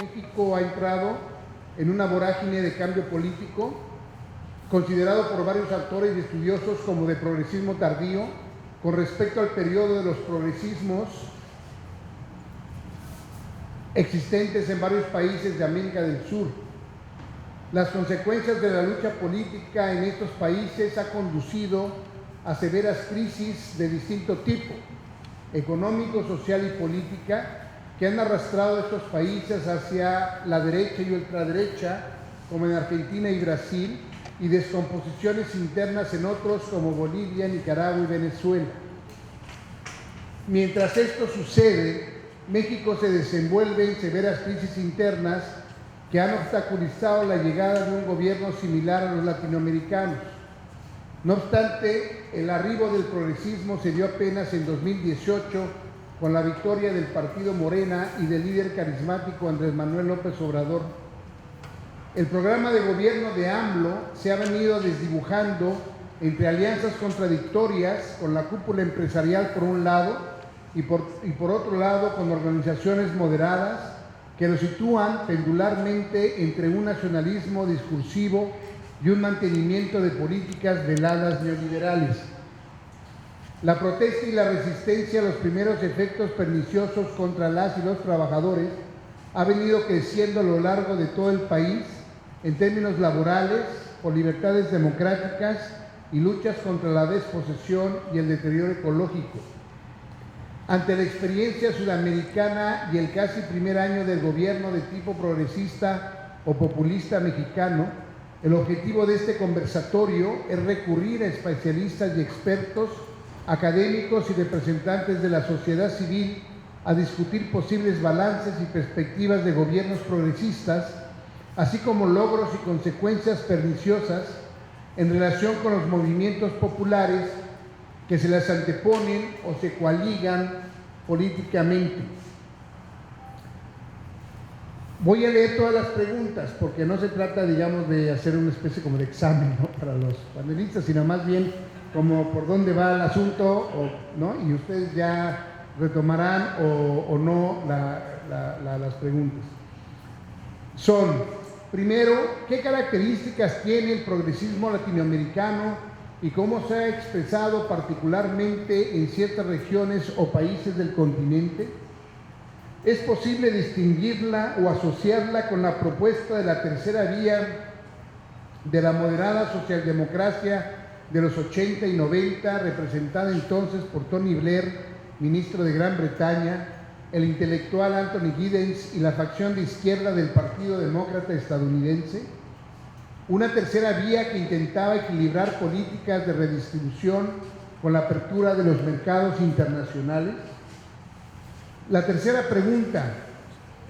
México ha entrado en una vorágine de cambio político, considerado por varios autores y estudiosos como de progresismo tardío, con respecto al periodo de los progresismos existentes en varios países de América del Sur. Las consecuencias de la lucha política en estos países ha conducido a severas crisis de distinto tipo, económico, social y política, que han arrastrado a estos países hacia la derecha y ultraderecha, como en Argentina y Brasil, y descomposiciones internas en otros como Bolivia, Nicaragua y Venezuela. Mientras esto sucede, México se desenvuelve en severas crisis internas que han obstaculizado la llegada de un gobierno similar a los latinoamericanos. No obstante, el arribo del progresismo se dio apenas en 2018 con la victoria del partido Morena y del líder carismático Andrés Manuel López Obrador. El programa de gobierno de AMLO se ha venido desdibujando entre alianzas contradictorias con la cúpula empresarial por un lado y por otro lado con organizaciones moderadas que lo sitúan pendularmente entre un nacionalismo discursivo y un mantenimiento de políticas veladas neoliberales. La protesta y la resistencia a los primeros efectos perniciosos contra las y los trabajadores ha venido creciendo a lo largo de todo el país en términos laborales, por libertades democráticas y luchas contra la desposesión y el deterioro ecológico. Ante la experiencia sudamericana y el casi primer año del gobierno de tipo progresista o populista mexicano, el objetivo de este conversatorio es recurrir a especialistas y expertos, académicos y representantes de la sociedad civil a discutir posibles balances y perspectivas de gobiernos progresistas, así como logros y consecuencias perniciosas en relación con los movimientos populares que se les anteponen o se coaligan políticamente. Voy a leer todas las preguntas porque no se trata, digamos, de hacer una especie como de examen, ¿no?, para los panelistas, sino más bien como por dónde va el asunto, ¿no?, y ustedes ya retomarán o no las preguntas. Son, primero, ¿qué características tiene el progresismo latinoamericano y cómo se ha expresado particularmente en ciertas regiones o países del continente? ¿Es posible distinguirla o asociarla con la propuesta de la tercera vía de la moderada socialdemocracia de los 80 y 90, representada entonces por Tony Blair, ministro de Gran Bretaña, el intelectual Anthony Giddens y la facción de izquierda del Partido Demócrata estadounidense? Una tercera vía que intentaba equilibrar políticas de redistribución con la apertura de los mercados internacionales. La tercera pregunta: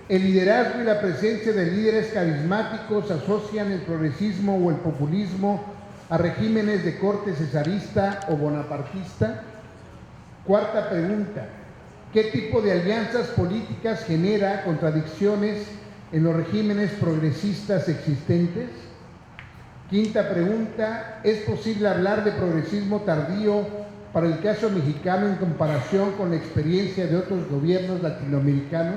¿el liderazgo y la presencia de líderes carismáticos asocian el progresismo o el populismo a regímenes de corte cesarista o bonapartista? Cuarta pregunta: ¿qué tipo de alianzas políticas genera contradicciones en los regímenes progresistas existentes? Quinta pregunta: ¿es posible hablar de progresismo tardío para el caso mexicano en comparación con la experiencia de otros gobiernos latinoamericanos?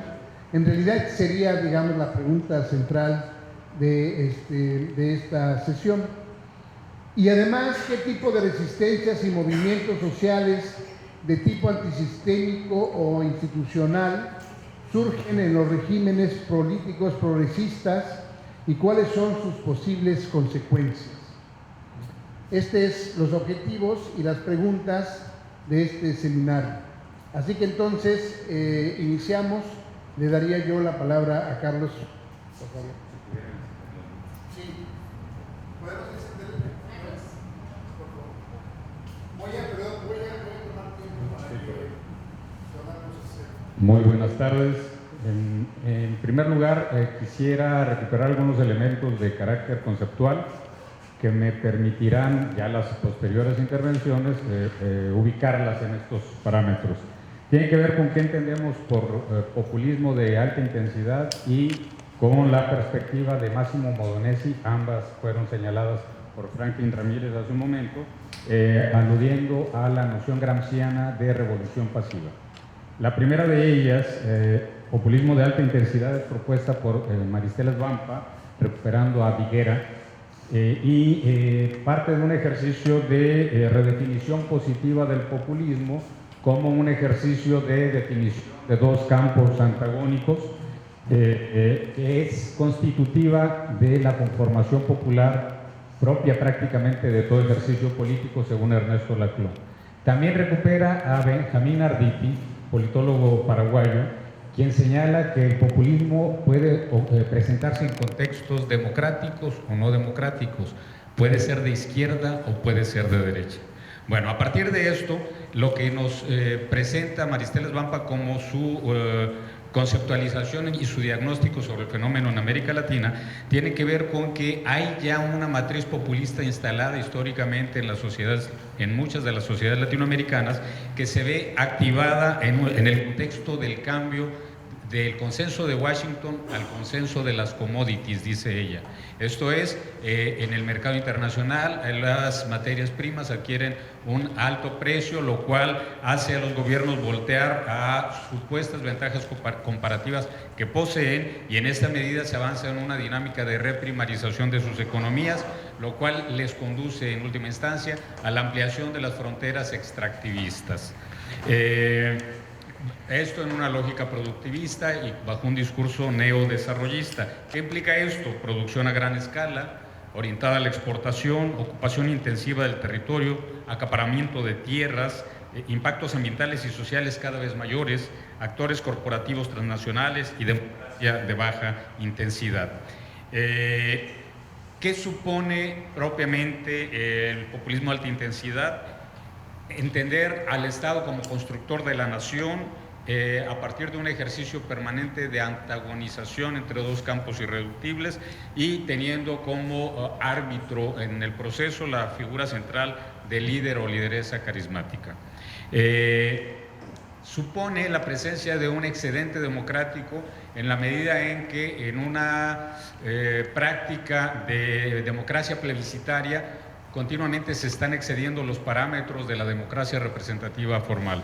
En realidad sería, digamos, la pregunta central de esta sesión. Y además, ¿qué tipo de resistencias y movimientos sociales de tipo antisistémico o institucional surgen en los regímenes políticos progresistas y cuáles son sus posibles consecuencias? Estos son los objetivos y las preguntas de este seminario. Así que entonces iniciamos. Le daría yo la palabra a Carlos, por favor. Sí. ¿Podemos extender? Por favor. Voy a tomar tiempo para que podamos hacer. Muy buenas tardes. En primer lugar, quisiera recuperar algunos elementos de carácter conceptual que me permitirán ya las posteriores intervenciones ubicarlas en estos parámetros. Tiene que ver con qué entendemos por populismo de alta intensidad y con la perspectiva de Máximo Modonesi. Ambas fueron señaladas por Franklin Ramírez hace un momento, aludiendo a la noción gramsciana de revolución pasiva. La primera de ellas populismo de alta intensidad es propuesta por Maristela Svampa, recuperando a Viguera, parte de un ejercicio de redefinición positiva del populismo como un ejercicio de definición de dos campos antagónicos, que es constitutiva de la conformación popular propia prácticamente de todo ejercicio político, según Ernesto Laclau. También recupera a Benjamín Arditi, politólogo paraguayo, quien señala que el populismo puede presentarse en contextos democráticos o no democráticos, puede ser de izquierda o puede ser de derecha. Bueno, a partir de esto, lo que nos presenta Maristela Svampa como su conceptualización y su diagnóstico sobre el fenómeno en América Latina tiene que ver con que hay ya una matriz populista instalada históricamente en las sociedades, en muchas de las sociedades latinoamericanas, que se ve activada en el contexto del cambio del consenso de Washington al consenso de las commodities, dice ella. Esto es, en el mercado internacional las materias primas adquieren un alto precio, lo cual hace a los gobiernos voltear a supuestas ventajas comparativas que poseen, y en esta medida se avanza en una dinámica de reprimarización de sus economías, lo cual les conduce en última instancia a la ampliación de las fronteras extractivistas. Esto en una lógica productivista y bajo un discurso neodesarrollista. ¿Qué implica esto? Producción a gran escala, orientada a la exportación, ocupación intensiva del territorio, acaparamiento de tierras, impactos ambientales y sociales cada vez mayores, actores corporativos transnacionales y democracia de baja intensidad. ¿Qué supone propiamente el populismo de alta intensidad? Entender al Estado como constructor de la nación a partir de un ejercicio permanente de antagonización entre dos campos irreductibles y teniendo como árbitro en el proceso la figura central de líder o lideresa carismática. Supone la presencia de un excedente democrático en la medida en que en una práctica de democracia plebiscitaria continuamente se están excediendo los parámetros de la democracia representativa formal.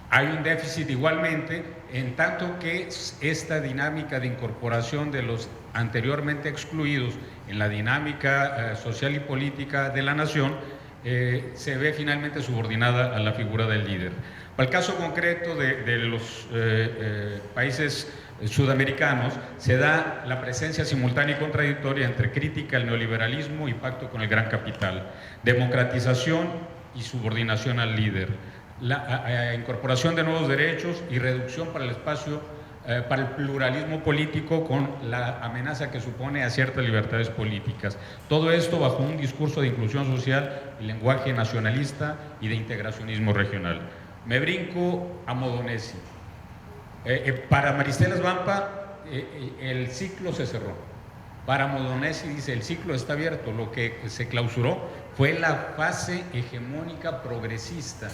Hay un déficit igualmente en tanto que esta dinámica de incorporación de los anteriormente excluidos en la dinámica social y política de la nación se ve finalmente subordinada a la figura del líder. Para el caso concreto de los países sudamericanos, se da la presencia simultánea y contradictoria entre crítica al neoliberalismo y pacto con el gran capital, democratización y subordinación al líder, la incorporación de nuevos derechos y reducción para el espacio, para el pluralismo político con la amenaza que supone a ciertas libertades políticas. Todo esto bajo un discurso de inclusión social y lenguaje nacionalista y de integracionismo regional. Me brinco a Modonesi. Para Maristela Svampa el ciclo se cerró. Para Modonesi dice el ciclo está abierto. Lo que se clausuró fue la fase hegemónica progresista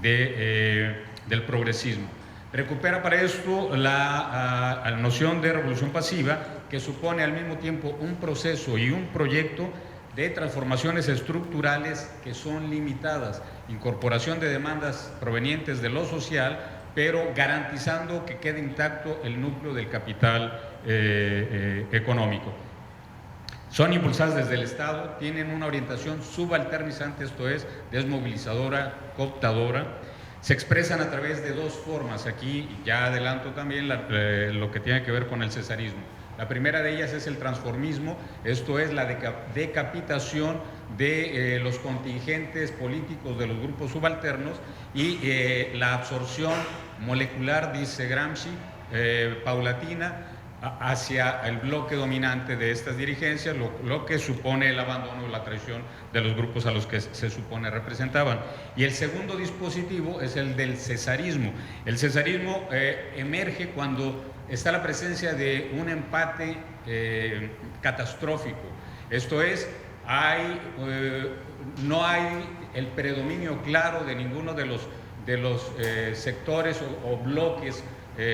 del progresismo. Recupera para esto la noción de revolución pasiva, que supone al mismo tiempo un proceso y un proyecto de transformaciones estructurales que son limitadas, incorporación de demandas provenientes de lo social, pero garantizando que quede intacto el núcleo del capital económico. Son impulsadas desde el Estado, tienen una orientación subalternizante, esto es, desmovilizadora, cooptadora. Se expresan a través de dos formas. Aquí ya adelanto también lo que tiene que ver con el cesarismo. La primera de ellas es el transformismo, esto es la decapitación de los contingentes políticos de los grupos subalternos y la absorción molecular, dice Gramsci, paulatina, hacia el bloque dominante de estas dirigencias, lo que supone el abandono o la traición de los grupos a los que se supone representaban. Y el segundo dispositivo es el del cesarismo. El cesarismo emerge cuando está la presencia de un empate catastrófico. Esto es, no hay el predominio claro de ninguno de los sectores o bloques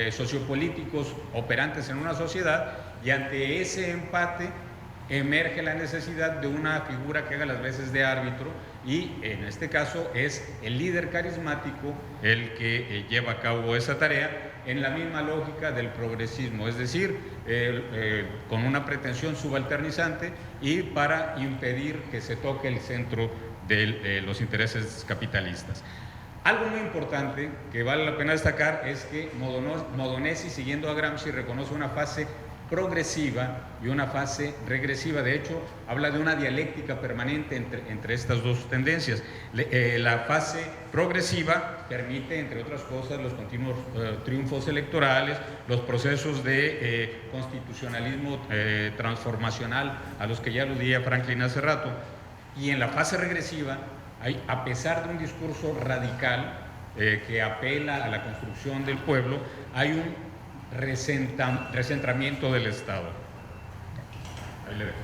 sociopolíticos operantes en una sociedad, y ante ese empate emerge la necesidad de una figura que haga las veces de árbitro, y en este caso es el líder carismático el que lleva a cabo esa tarea, en la misma lógica del progresismo, es decir, con una pretensión subalternizante y para impedir que se toque el centro de los intereses capitalistas. Algo muy importante que vale la pena destacar es que Modonesi, siguiendo a Gramsci, reconoce una fase progresiva y una fase regresiva. De hecho, habla de una dialéctica permanente entre estas dos tendencias. La fase progresiva permite, entre otras cosas, los continuos triunfos electorales, los procesos de constitucionalismo transformacional a los que ya aludía Franklin hace rato. Y en la fase regresiva, a pesar de un discurso radical que apela a la construcción del pueblo, hay un recentramiento del Estado. Ahí le dejo.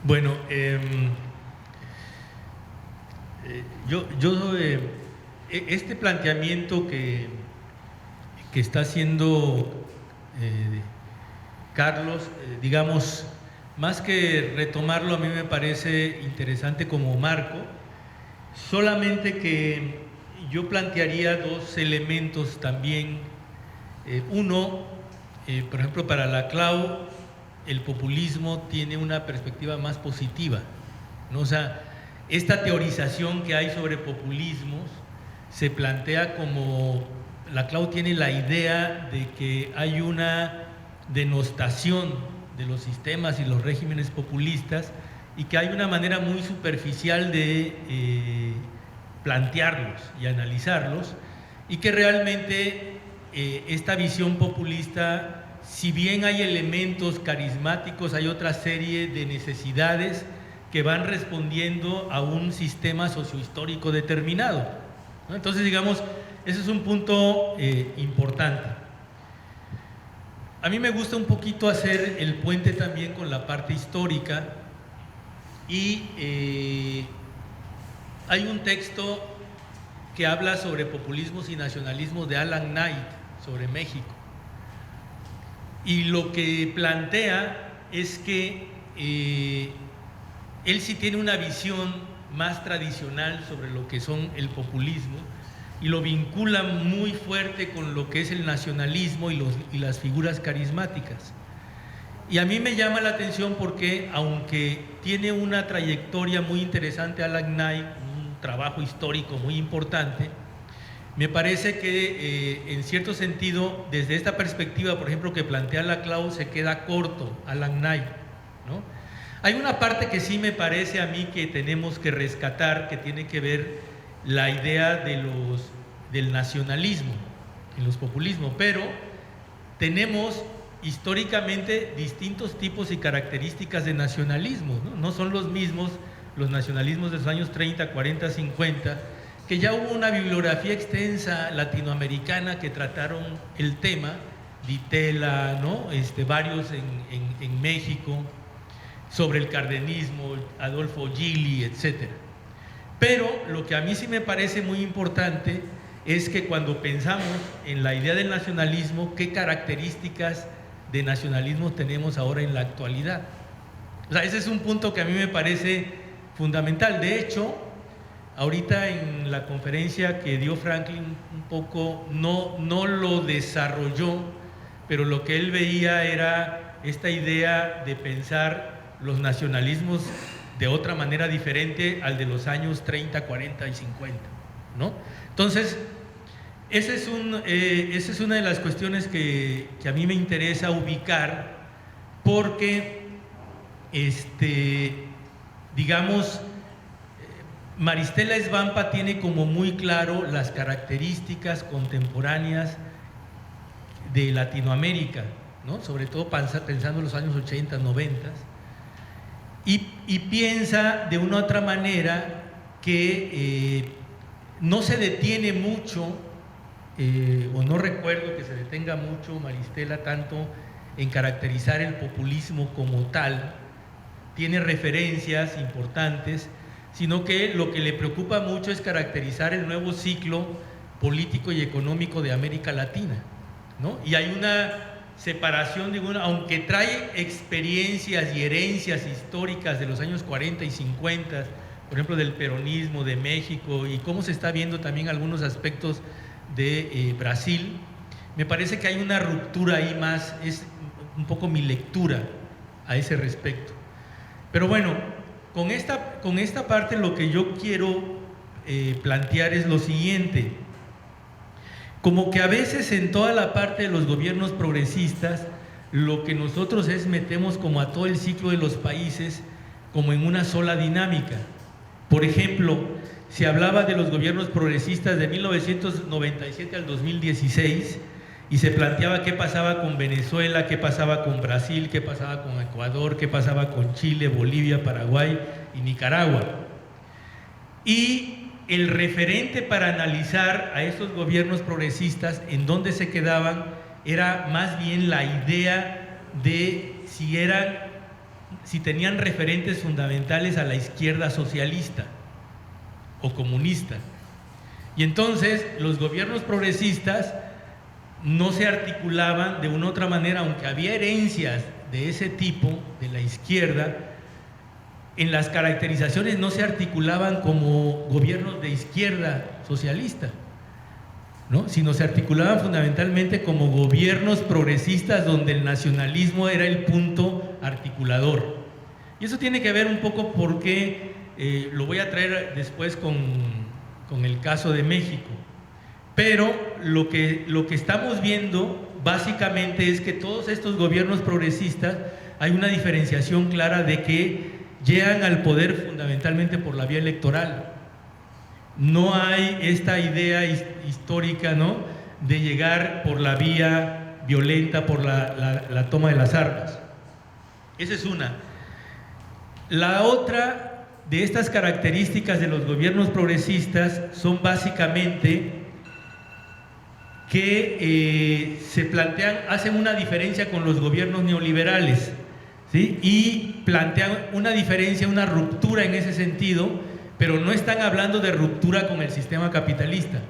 Bueno, este planteamiento que está haciendo Carlos, digamos, más que retomarlo, a mí me parece interesante como marco, solamente que yo plantearía dos elementos también. Uno, por ejemplo, para la Clau, el populismo tiene una perspectiva más positiva, ¿no? O sea, esta teorización que hay sobre populismos se plantea como, la Clau tiene la idea de que hay una denostación de los sistemas y los regímenes populistas y que hay una manera muy superficial de plantearlos y analizarlos, y que realmente esta visión populista, si bien hay elementos carismáticos, hay otra serie de necesidades que van respondiendo a un sistema sociohistórico determinado, ¿no? Entonces, digamos, ese es un punto importante. A mí me gusta un poquito hacer el puente también con la parte histórica, y hay un texto que habla sobre populismos y nacionalismos de Alan Knight, sobre México, y lo que plantea es que él sí tiene una visión más tradicional sobre lo que son el populismo, y lo vincula muy fuerte con lo que es el nacionalismo y las figuras carismáticas. Y a mí me llama la atención porque, aunque tiene una trayectoria muy interesante Alan Knight, un trabajo histórico muy importante, me parece que en cierto sentido, desde esta perspectiva, por ejemplo, que plantea la Clau, se queda corto Alan Knight, ¿no? Hay una parte que sí me parece a mí que tenemos que rescatar, que tiene que ver la idea del nacionalismo y los populismos, pero tenemos históricamente distintos tipos y características de nacionalismo, ¿no? No son los mismos los nacionalismos de los años 30, 40, 50, que ya hubo una bibliografía extensa latinoamericana que trataron el tema, Ditela, ¿no? Varios en México, sobre el cardenismo, Adolfo Gili, etcétera. Pero lo que a mí sí me parece muy importante es que cuando pensamos en la idea del nacionalismo, ¿qué características de nacionalismo tenemos ahora en la actualidad? O sea, ese es un punto que a mí me parece fundamental. De hecho, ahorita en la conferencia que dio Franklin, un poco no lo desarrolló, pero lo que él veía era esta idea de pensar los nacionalismos de otra manera diferente al de los años 30, 40 y 50, ¿no? Entonces, esa es una de las cuestiones que a mí me interesa ubicar, porque, digamos, Maristela Svampa tiene como muy claro las características contemporáneas de Latinoamérica, ¿no? Sobre todo pensando en los años 80, 90, y piensa de una u otra manera que no se detiene mucho, o no recuerdo que se detenga mucho Maristela tanto en caracterizar el populismo como tal, tiene referencias importantes, sino que lo que le preocupa mucho es caracterizar el nuevo ciclo político y económico de América Latina, ¿no? Y hay una separación de una, aunque trae experiencias y herencias históricas de los años 40 y 50, por ejemplo, del peronismo de México, y cómo se está viendo también algunos aspectos de Brasil, me parece que hay una ruptura ahí más, es un poco mi lectura a ese respecto. Pero bueno, con esta parte lo que yo quiero plantear es lo siguiente: como que a veces en toda la parte de los gobiernos progresistas, lo que nosotros metemos como a todo el ciclo de los países como en una sola dinámica. Por ejemplo, se hablaba de los gobiernos progresistas de 1997 al 2016 y se planteaba qué pasaba con Venezuela, qué pasaba con Brasil, qué pasaba con Ecuador, qué pasaba con Chile, Bolivia, Paraguay y Nicaragua. Y el referente para analizar a estos gobiernos progresistas, en dónde se quedaban, era más bien la idea de si tenían referentes fundamentales a la izquierda socialista o comunista. Y entonces los gobiernos progresistas no se articulaban de una u otra manera, aunque había herencias de ese tipo de la izquierda, en las caracterizaciones no se articulaban como gobiernos de izquierda socialista, ¿no? Sino se articulaban fundamentalmente como gobiernos progresistas donde el nacionalismo era el punto articulador. Y eso tiene que ver un poco porque lo voy a traer después con el caso de México. Pero lo que estamos viendo básicamente es que todos estos gobiernos progresistas hay una diferenciación clara de que llegan al poder fundamentalmente por la vía electoral. No hay esta idea histórica, ¿no?, de llegar por la vía violenta, por la toma de las armas. Esa es una. La otra de estas características de los gobiernos progresistas son básicamente que se plantean, hacen una diferencia con los gobiernos neoliberales, ¿sí? Y plantean una diferencia, una ruptura en ese sentido, pero no están hablando de ruptura con el sistema capitalista,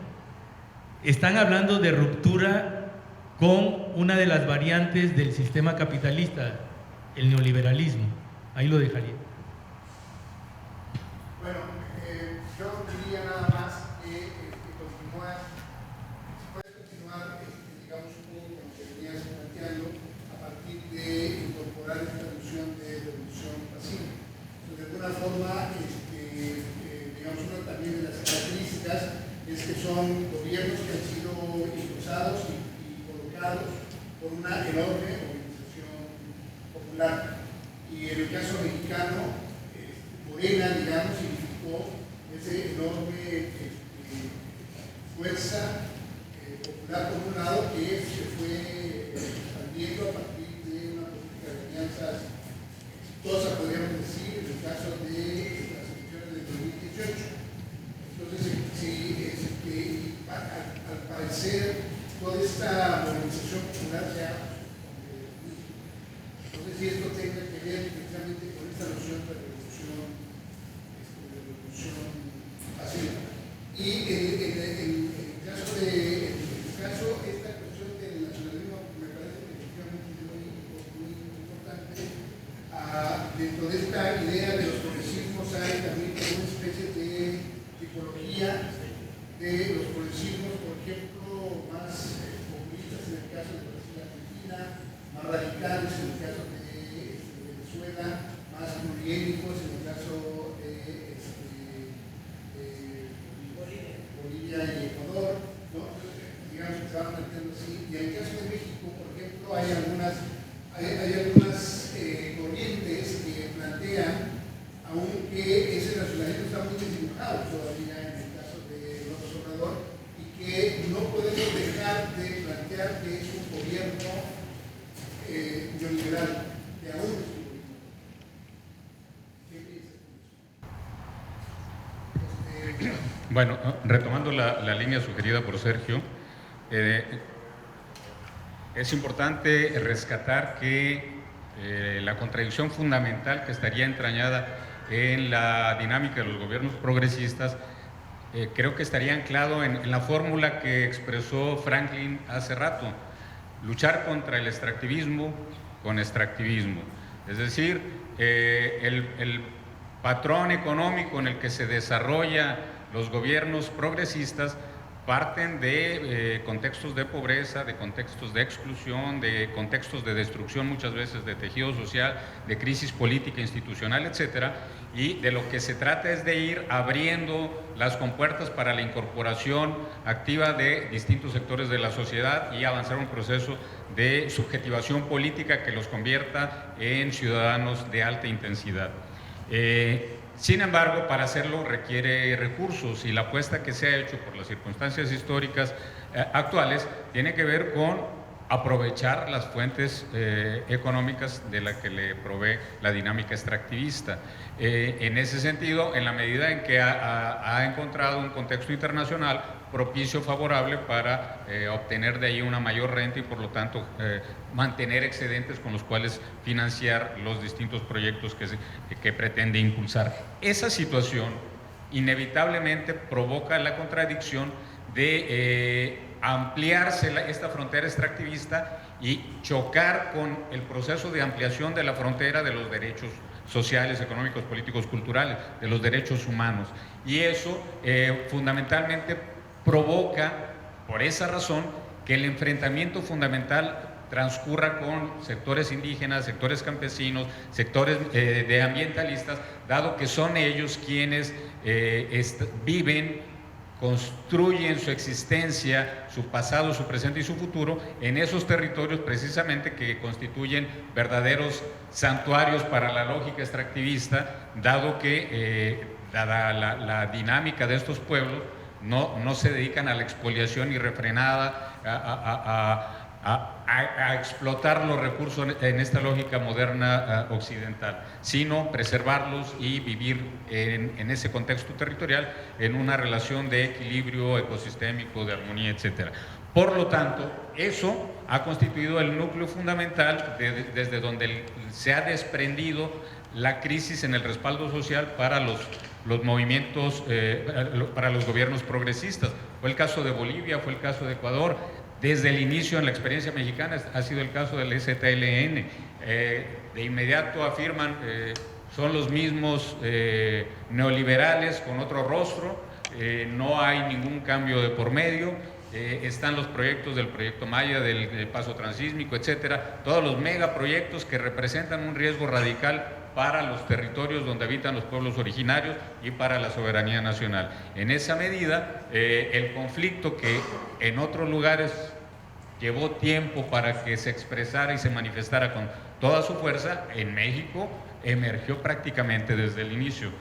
están hablando de ruptura con una de las variantes del sistema capitalista, el neoliberalismo. Ahí lo dejaría. Bueno, yo diría nada más que continuar, puedes continuar, digamos, un poco con lo que venías planteando a partir de incorporar esta noción de revolución pasiva. Entonces, de alguna forma, digamos, una también de las características es que son gobiernos que han sido impulsados y colocados por una enorme organización popular. Y en el caso mexicano, Morena, digamos, significó esa enorme fuerza popular por un lado que se fue expandiendo a partir de una política de alianzas exitosa, podríamos decir, en el caso de las elecciones de 2018. Entonces, al parecer, toda esta movilización popular se ha... No sé si esto tenga que ver precisamente con esta noción de revolución pasiva. Y en el caso, esta cuestión del nacionalismo me parece efectivamente muy importante. Dentro de esta idea de los progresismos hay también una especie de tipología de los progresismos, por ejemplo, más populistas en el caso de Brasil y Argentina, más radicales en el caso de Venezuela, más pluriétnicos en el caso de Bolivia y Ecuador, ¿no? Digamos que se van planteando así. Y en el caso de México, por ejemplo, hay algunas corrientes que plantean, aunque ese nacionalismo está muy desdibujado todavía en el caso de López Obrador, y que no podemos dejar de plantear que es un gobierno neoliberal, que aún es un gobierno. ¿Qué piensas? Bueno, retomando la línea sugerida por Sergio, es importante rescatar que la contradicción fundamental que estaría entrañada en la dinámica de los gobiernos progresistas creo que estaría anclado en la fórmula que expresó Franklin hace rato. luchar contra el extractivismo con extractivismo. Es decir, el patrón económico en el que se desarrollan los gobiernos progresistas parten de contextos de pobreza, de contextos de exclusión, de contextos de destrucción muchas veces de tejido social, de crisis política, institucional, etcétera, y de lo que se trata es de ir abriendo las compuertas para la incorporación activa de distintos sectores de la sociedad y avanzar un proceso de subjetivación política que los convierta en ciudadanos de alta intensidad. Sin embargo, para hacerlo requiere recursos, y la apuesta que se ha hecho por las circunstancias históricas actuales tiene que ver con aprovechar las fuentes económicas de las que le provee la dinámica extractivista. En ese sentido, en la medida en que ha encontrado un contexto internacional propicio, favorable para obtener de ahí una mayor renta y por lo tanto mantener excedentes con los cuales financiar los distintos proyectos que pretende impulsar. Esa situación inevitablemente provoca la contradicción de ampliarse esta frontera extractivista y chocar con el proceso de ampliación de la frontera de los derechos sociales, económicos, políticos, culturales, de los derechos humanos. Y eso fundamentalmente provoca, por esa razón, que el enfrentamiento fundamental transcurra con sectores indígenas, sectores campesinos, sectores de ambientalistas, dado que son ellos quienes viven, construyen su existencia, su pasado, su presente y su futuro en esos territorios precisamente que constituyen verdaderos santuarios para la lógica extractivista, dado que dada la dinámica de estos pueblos no se dedican a la expoliación irrefrenada, a explotar los recursos en esta lógica moderna occidental, sino preservarlos y vivir en ese contexto territorial en una relación de equilibrio ecosistémico, de armonía, etc. Por lo tanto, eso ha constituido el núcleo fundamental desde donde se ha desprendido la crisis en el respaldo social para los movimientos, para los gobiernos progresistas. Fue el caso de Bolivia, fue el caso de Ecuador. Desde el inicio en la experiencia mexicana ha sido el caso del ZLN. De inmediato afirman, son los mismos neoliberales con otro rostro, no hay ningún cambio de por medio, están los proyectos del Proyecto Maya, del Paso Transísmico, etcétera, todos los megaproyectos que representan un riesgo radical para los territorios donde habitan los pueblos originarios y para la soberanía nacional. En esa medida, el conflicto que en otros lugares llevó tiempo para que se expresara y se manifestara con toda su fuerza, en México emergió prácticamente desde el inicio.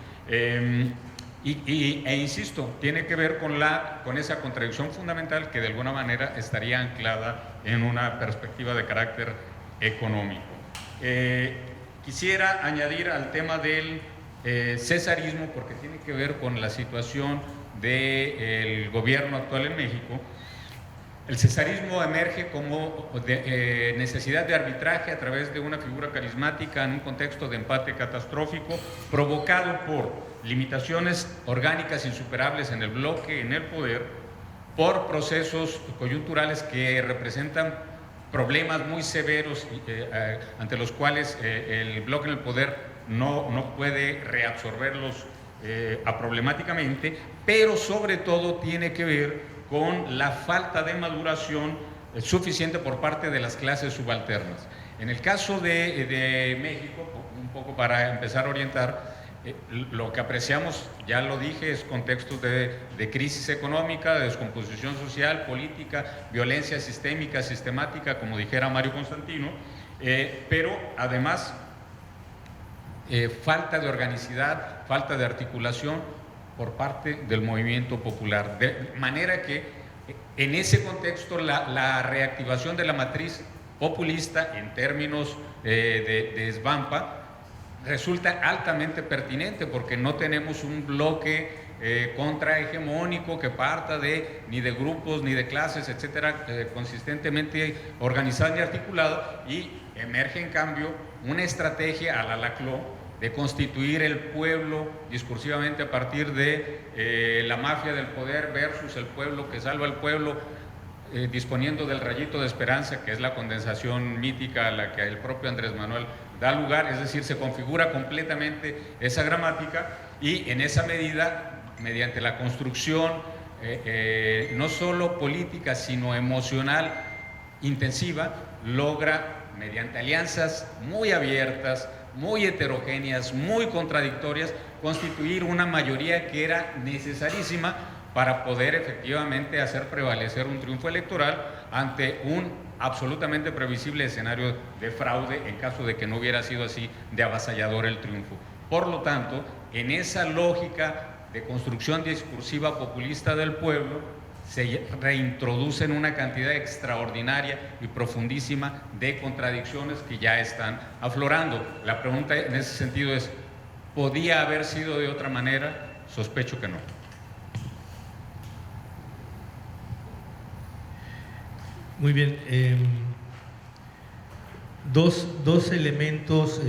Insisto, tiene que ver con esa contradicción fundamental que de alguna manera estaría anclada en una perspectiva de carácter económico. Quisiera añadir al tema del cesarismo, porque tiene que ver con la situación del gobierno actual en México. El cesarismo emerge como necesidad de arbitraje a través de una figura carismática en un contexto de empate catastrófico provocado por limitaciones orgánicas insuperables en el bloque, en el poder, por procesos coyunturales que representan problemas muy severos ante los cuales el bloque en el poder no puede reabsorberlos problemáticamente, pero sobre todo tiene que ver con la falta de maduración suficiente por parte de las clases subalternas. En el caso de México, un poco para empezar a orientar, lo que apreciamos, ya lo dije, es contextos de crisis económica, de descomposición social, política, violencia sistémica, sistemática, como dijera Mario Constantino, pero además falta de organicidad, falta de articulación por parte del movimiento popular. De manera que en ese contexto la reactivación de la matriz populista en términos de Svampa resulta altamente pertinente, porque no tenemos un bloque contrahegemónico que parta ni de grupos ni de clases, etcétera, consistentemente organizada ni articulada, y emerge en cambio una estrategia a la Laclau de constituir el pueblo discursivamente a partir de la mafia del poder versus el pueblo que salva al pueblo, disponiendo del rayito de esperanza, que es la condensación mítica a la que el propio Andrés Manuel da lugar, es decir, se configura completamente esa gramática y en esa medida, mediante la construcción no solo política, sino emocional intensiva, logra, mediante alianzas muy abiertas, muy heterogéneas, muy contradictorias, constituir una mayoría que era necesarísima para poder efectivamente hacer prevalecer un triunfo electoral ante un absolutamente previsible escenario de fraude en caso de que no hubiera sido así de avasallador el triunfo. Por lo tanto, en esa lógica de construcción discursiva populista del pueblo, se reintroducen una cantidad extraordinaria y profundísima de contradicciones que ya están aflorando. La pregunta en ese sentido es, ¿podía haber sido de otra manera? Sospecho que no. Muy bien. Dos elementos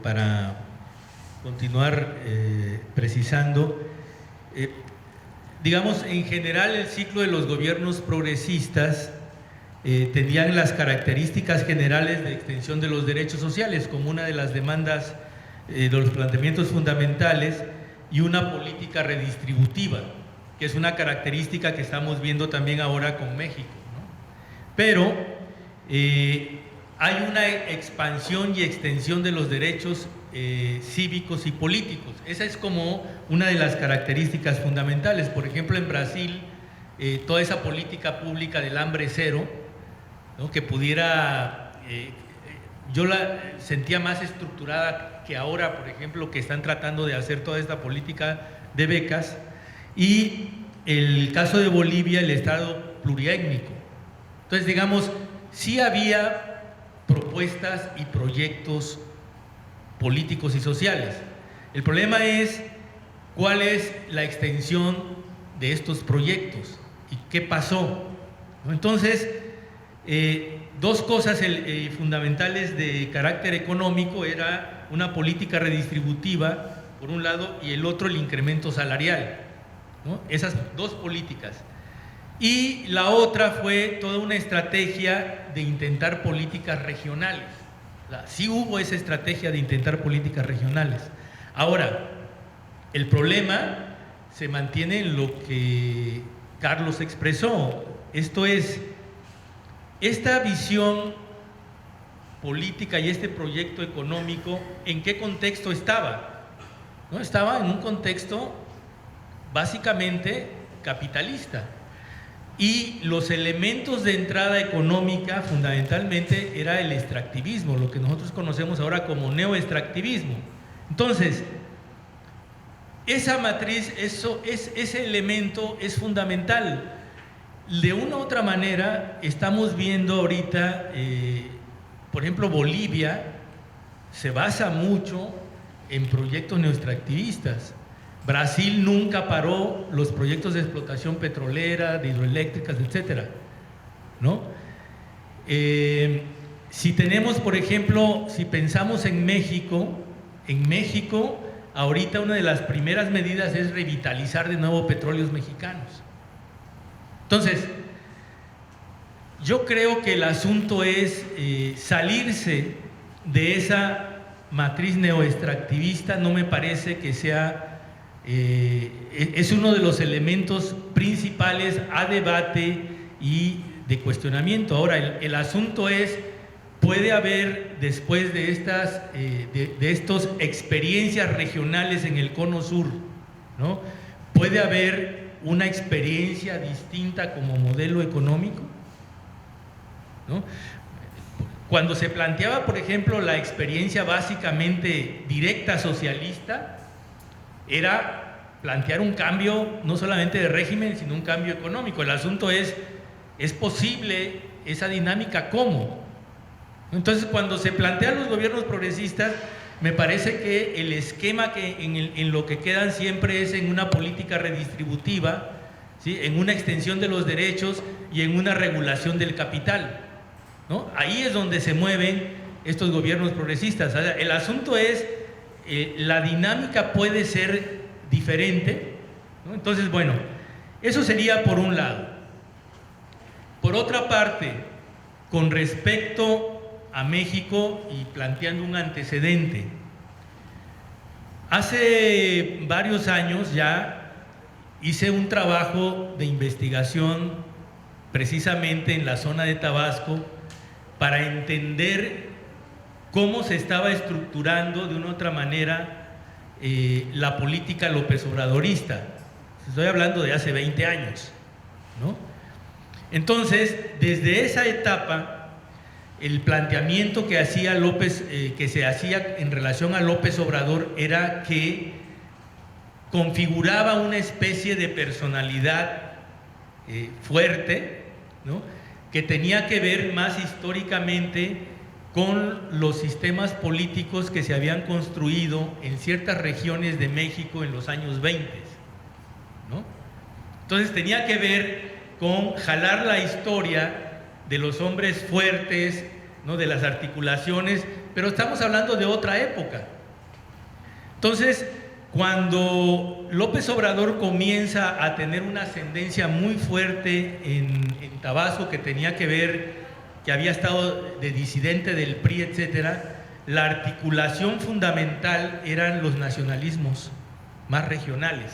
para continuar precisando. Digamos, en general el ciclo de los gobiernos progresistas tenían las características generales de extensión de los derechos sociales como una de las demandas de los planteamientos fundamentales y una política redistributiva, que es una característica que estamos viendo también ahora con México, ¿no? Pero hay una expansión y extensión de los derechos cívicos y políticos. Esa es como una de las características fundamentales. Por ejemplo, en Brasil, toda esa política pública del hambre cero, ¿no? Que pudiera, yo la sentía más estructurada que ahora, por ejemplo, que están tratando de hacer toda esta política de becas, y el caso de Bolivia, el Estado pluriétnico. Entonces, digamos, sí había propuestas y proyectos políticos y sociales. El problema es cuál es la extensión de estos proyectos y qué pasó. Entonces, dos cosas fundamentales de carácter económico era una política redistributiva, por un lado, y el otro el incremento salarial, ¿no? Esas dos políticas. Y la otra fue toda una estrategia de intentar políticas regionales. Sí hubo esa estrategia de intentar políticas regionales. Ahora, el problema se mantiene en lo que Carlos expresó. Esto es, esta visión política y este proyecto económico, ¿en qué contexto estaba? ¿No? Estaba en un contexto básicamente capitalista. Y los elementos de entrada económica fundamentalmente era el extractivismo, lo que nosotros conocemos ahora como neoextractivismo. Entonces, esa matriz, ese elemento es fundamental. De una u otra manera, estamos viendo ahorita, por ejemplo, Bolivia se basa mucho en proyectos neoextractivistas. Brasil nunca paró los proyectos de explotación petrolera, de hidroeléctricas, etcétera, ¿no? Si tenemos, por ejemplo, si pensamos en México, ahorita una de las primeras medidas es revitalizar de nuevo petróleos mexicanos. Entonces, yo creo que el asunto es salirse de esa matriz neoextractivista. No me parece que sea... es uno de los elementos principales a debate y de cuestionamiento. Ahora, el asunto es, puede haber después de estas experiencias regionales en el cono sur, ¿no? Puede haber una experiencia distinta como modelo económico, ¿no? Cuando se planteaba, por ejemplo, la experiencia básicamente directa socialista, era plantear un cambio no solamente de régimen, sino un cambio económico. El asunto ¿es posible esa dinámica? ¿Cómo? Entonces, cuando se plantean los gobiernos progresistas, me parece que el esquema que en lo que quedan siempre es en una política redistributiva, ¿sí? En una extensión de los derechos y en una regulación del capital, ¿no? Ahí es donde se mueven estos gobiernos progresistas. O sea, el asunto es... la dinámica puede ser diferente, ¿no? Entonces, bueno, eso sería por un lado. por otra parte, con respecto a México y planteando un antecedente, hace varios años ya hice un trabajo de investigación precisamente en la zona de Tabasco para entender cómo se estaba estructurando de una u otra manera la política López Obradorista. Estoy hablando de hace 20 años, ¿no? Entonces, desde esa etapa, el planteamiento que hacía López, que se hacía en relación a López Obrador era que configuraba una especie de personalidad fuerte, ¿no? Que tenía que ver más históricamente con los sistemas políticos que se habían construido en ciertas regiones de México en los años 20, ¿no? Entonces tenía que ver con jalar la historia de los hombres fuertes, ¿no? De las articulaciones, pero estamos hablando de otra época. Entonces, cuando López Obrador comienza a tener una ascendencia muy fuerte en Tabasco, que tenía que ver, que había estado de disidente del PRI, etcétera, la articulación fundamental eran los nacionalismos más regionales.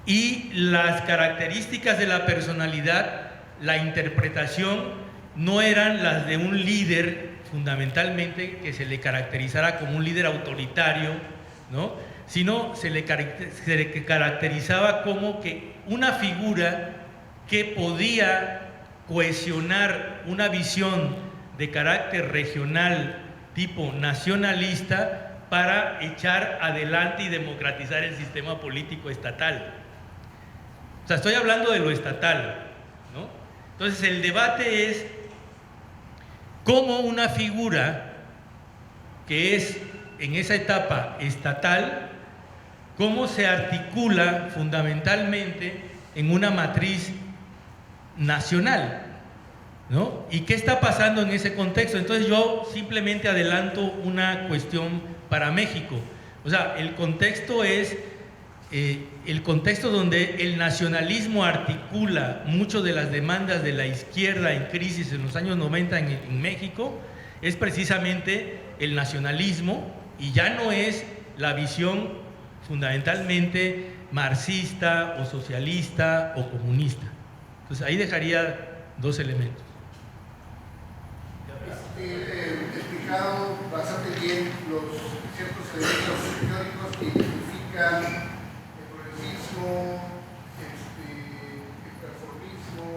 Y las características de la personalidad, la interpretación, no eran las de un líder fundamentalmente que se le caracterizara como un líder autoritario, ¿no? Sino se le caracterizaba como que una figura que podía cohesionar una visión de carácter regional tipo nacionalista para echar adelante y democratizar el sistema político estatal. O sea, estoy hablando de lo estatal, ¿no? Entonces el debate es cómo una figura que es en esa etapa estatal, cómo se articula fundamentalmente en una matriz nacional, ¿no? ¿Y qué está pasando en ese contexto? Entonces yo simplemente adelanto una cuestión para México. O sea, el contexto es el contexto donde el nacionalismo articula mucho de las demandas de la izquierda en crisis en los años 90 en México, es precisamente el nacionalismo, y ya no es la visión fundamentalmente marxista o socialista o comunista. Entonces ahí dejaría dos elementos. Explicado bastante bien los ciertos elementos teóricos que identifican el progresismo, el transformismo,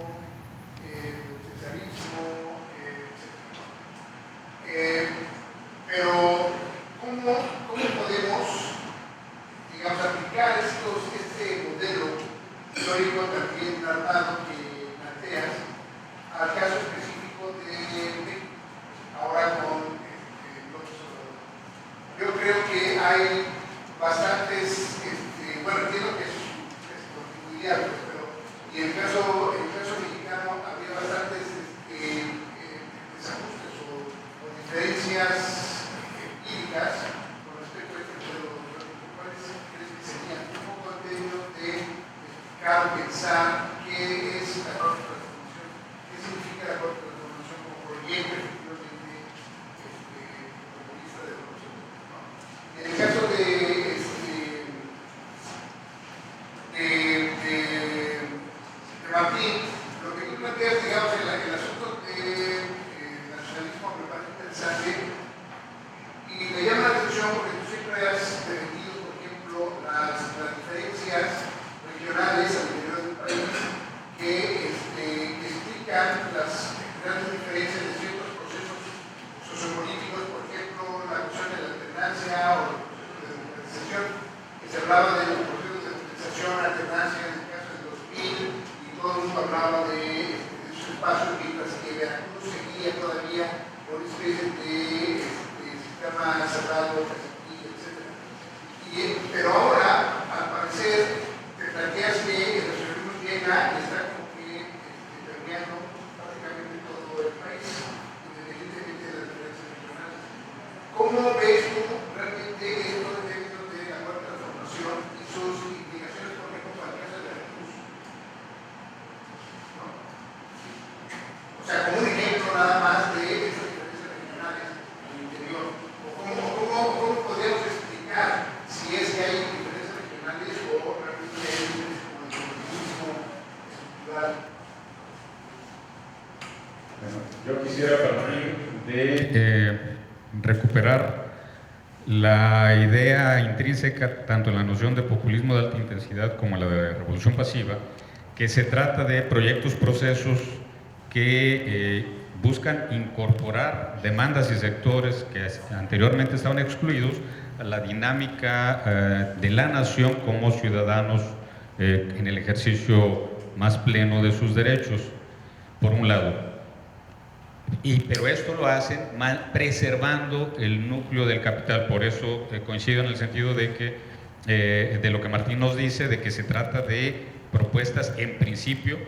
el socialismo, pero ¿cómo podemos, digamos, aplicar este modelo histórico también armado que planteas al caso específico de México, ahora con López Obrador? Yo creo que hay bastantes, bueno, entiendo que es continuidad, pues, pero y en el caso mexicano había bastantes desajustes o diferencias empíricas con respecto a este modelo. ¿Cuáles crees que serían un poco en términos de explicar, pensar qué es la cuarta transformación, qué significa la cuarta transformación como proyecto efectivamente populista de López Obrador, ¿no? En el caso de Martín, lo que tú planteas, digamos, el asunto de nacionalismo me parece interesante y me llama la atención porque tú siempre has defendido, por ejemplo, las diferencias regionales al interior del país que explican las grandes diferencias de ciertos procesos sociopolíticos, por ejemplo, la cuestión de la alternancia o los procesos de democratización, que se hablaba de los procesos de democratización, alternancia en el caso del 2000, todo el mundo hablaba de esos espacios mientras que Veracruz seguía todavía con una especie de sistema cerrado, etc. Pero ahora, al parecer, te planteas que el nacionalismo llega y está como que permeando prácticamente todo el país, independientemente de las diferencias regionales. ¿Cómo ves tú realmente esto en términos de la cuarta transformación y sus implicaciones, por ejemplo, para el caso de Veracruz? O sea, como un ejemplo nada más de esas diferencias regionales al interior. ¿Cómo podríamos explicar si es que hay diferencias regionales o realmente hay diferencias como el turismo estructural? Bueno, yo quisiera partir de recuperar la idea intrínseca tanto en la noción de populismo de alta intensidad como en la de revolución pasiva, que se trata de proyectos, procesos que buscan incorporar demandas y sectores que anteriormente estaban excluidos a la dinámica de la nación como ciudadanos en el ejercicio más pleno de sus derechos, por un lado. Pero esto lo hacen preservando el núcleo del capital. Por eso coincido en el sentido de que de lo que Martín nos dice, de que se trata de propuestas en principio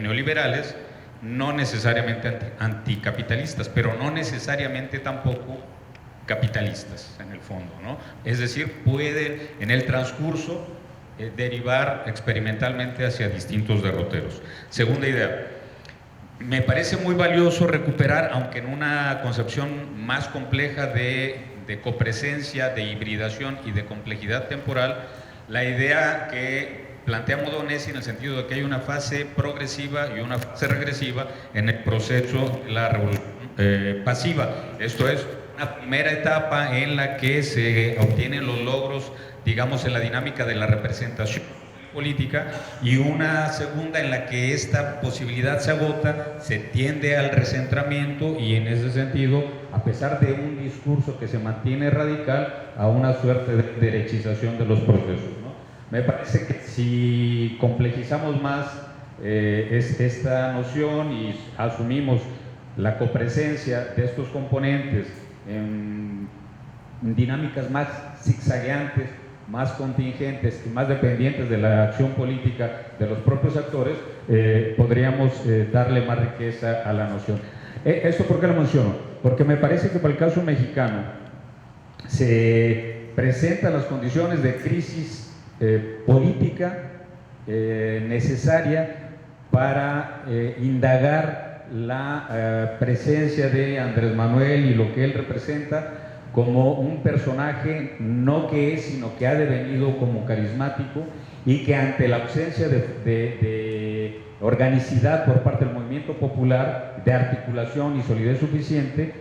neoliberales, no necesariamente anticapitalistas, pero no necesariamente tampoco capitalistas en el fondo, ¿no? Es decir, pueden en el transcurso derivar experimentalmente hacia distintos derroteros. Segunda idea. Me parece muy valioso recuperar, aunque en una concepción más compleja de copresencia, de hibridación y de complejidad temporal, la idea que plantea Modonesi en el sentido de que hay una fase progresiva y una fase regresiva en el proceso de la revolución pasiva. Esto es una primera etapa en la que se obtienen los logros, digamos, en la dinámica de la representación política, y una segunda en la que esta posibilidad se agota, se tiende al recentramiento y en ese sentido, a pesar de un discurso que se mantiene radical, a una suerte de derechización de los procesos, ¿no? Me parece que si complejizamos más esta noción y asumimos la copresencia de estos componentes en dinámicas más zigzagueantes, más contingentes y más dependientes de la acción política de los propios actores, podríamos darle más riqueza a la noción. ¿Esto por qué lo menciono? Porque me parece que para el caso mexicano se presentan las condiciones de crisis política necesaria para indagar la presencia de Andrés Manuel y lo que él representa como un personaje no que es, sino que ha devenido como carismático, y que ante la ausencia de organicidad por parte del movimiento popular, de articulación y solidez suficiente,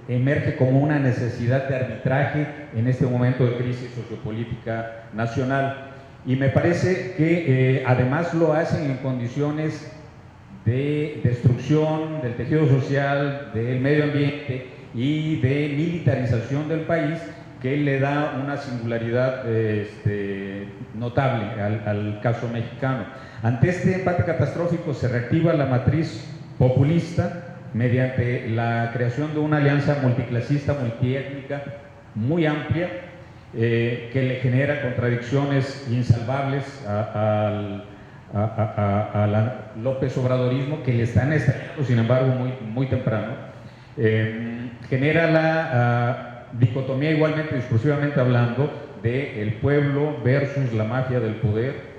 emerge como una necesidad de arbitraje en este momento de crisis sociopolítica nacional. Y me parece que además lo hacen en condiciones de destrucción del tejido social, del medio ambiente y de militarización del país, que le da una singularidad notable al caso mexicano. Ante este empate catastrófico se reactiva la matriz populista mediante la creación de una alianza multiclasista, multiétnica, muy amplia, que le genera contradicciones insalvables a López Obradorismo, que le están estallando, sin embargo, muy temprano. Genera la dicotomía, igualmente discursivamente hablando, de el pueblo versus la mafia del poder.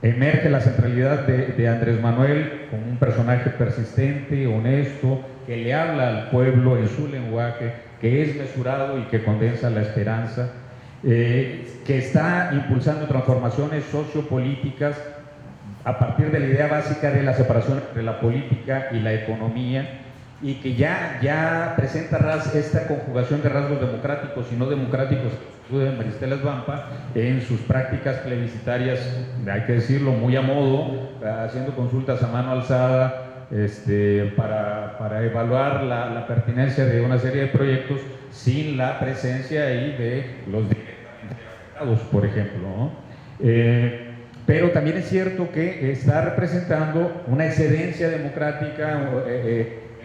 Emerge la centralidad de Andrés Manuel como un personaje persistente, honesto, que le habla al pueblo en su lenguaje, que es mesurado y que condensa la esperanza, que está impulsando transformaciones sociopolíticas a partir de la idea básica de la separación entre la política y la economía, y que ya presenta esta conjugación de rasgos democráticos y no democráticos de Maristela Svampa en sus prácticas plebiscitarias, hay que decirlo, muy a modo, haciendo consultas a mano alzada para evaluar la pertinencia de una serie de proyectos sin la presencia ahí de los diputados, por ejemplo, ¿no? Pero también es cierto que está representando una excedencia democrática,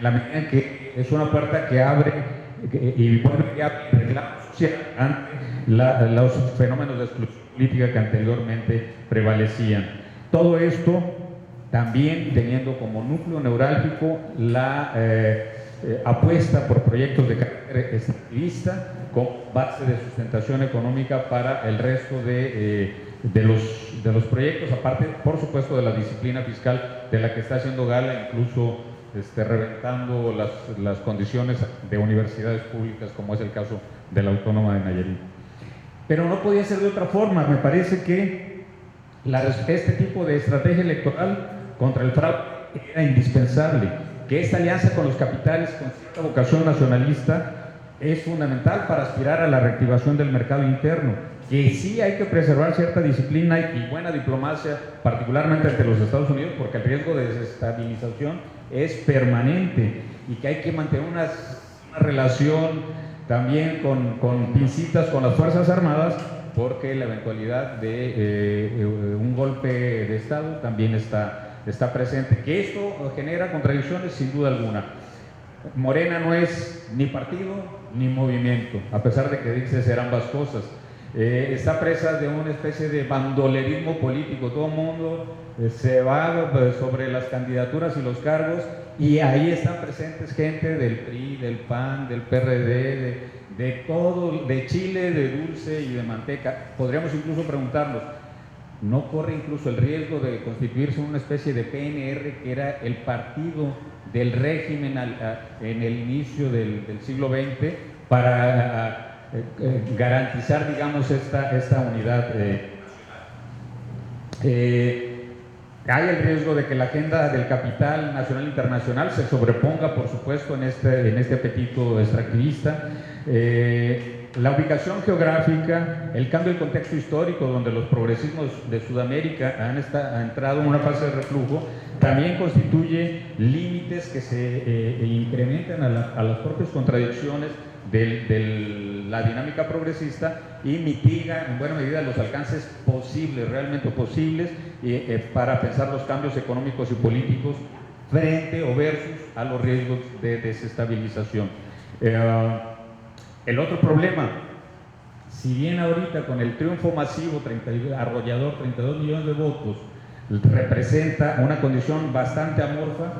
la medida en que es una puerta que abre y vuelve a reclamo social ante los fenómenos de exclusión política que anteriormente prevalecían. Todo esto también teniendo como núcleo neurálgico la apuesta por proyectos de carácter extractivista con base de sustentación económica para el resto de de los proyectos, aparte, por supuesto, de la disciplina fiscal de la que está haciendo gala, incluso reventando las condiciones de universidades públicas, como es el caso de la Autónoma de Nayarit. Pero no podía ser de otra forma. Me parece que este tipo de estrategia electoral contra el fraude era indispensable, que esta alianza con los capitales con cierta vocación nacionalista es fundamental para aspirar a la reactivación del mercado interno, que sí hay que preservar cierta disciplina y buena diplomacia, particularmente ante los Estados Unidos, porque el riesgo de desestabilización es permanente y que hay que mantener una relación también con pincitas con las Fuerzas Armadas, porque la eventualidad de un golpe de Estado también está presente, que esto genera contradicciones sin duda alguna. Morena no es ni partido ni movimiento, a pesar de que dice ser ambas cosas. Está presa de una especie de bandolerismo político. Todo el mundo se va sobre las candidaturas y los cargos, y ahí están presentes gente del PRI, del PAN, del PRD, de todo, de chile, de dulce y de manteca. Podríamos incluso preguntarnos, ¿no corre incluso el riesgo de constituirse una especie de PNR, que era el partido del régimen en el inicio del siglo XX, para garantizar, digamos, esta unidad? Hay el riesgo de que la agenda del capital nacional e internacional se sobreponga, por supuesto, en este apetito extractivista. La ubicación geográfica, el cambio de contexto histórico, donde los progresismos de Sudamérica han entrado en una fase de reflujo, también constituye límites que se incrementan a las propias contradicciones de la dinámica progresista, y mitiga en buena medida los alcances posibles, realmente posibles, para pensar los cambios económicos y políticos frente o versus a los riesgos de desestabilización. El otro problema, si bien ahorita con el triunfo masivo arrollador, 32 millones de votos, representa una condición bastante amorfa,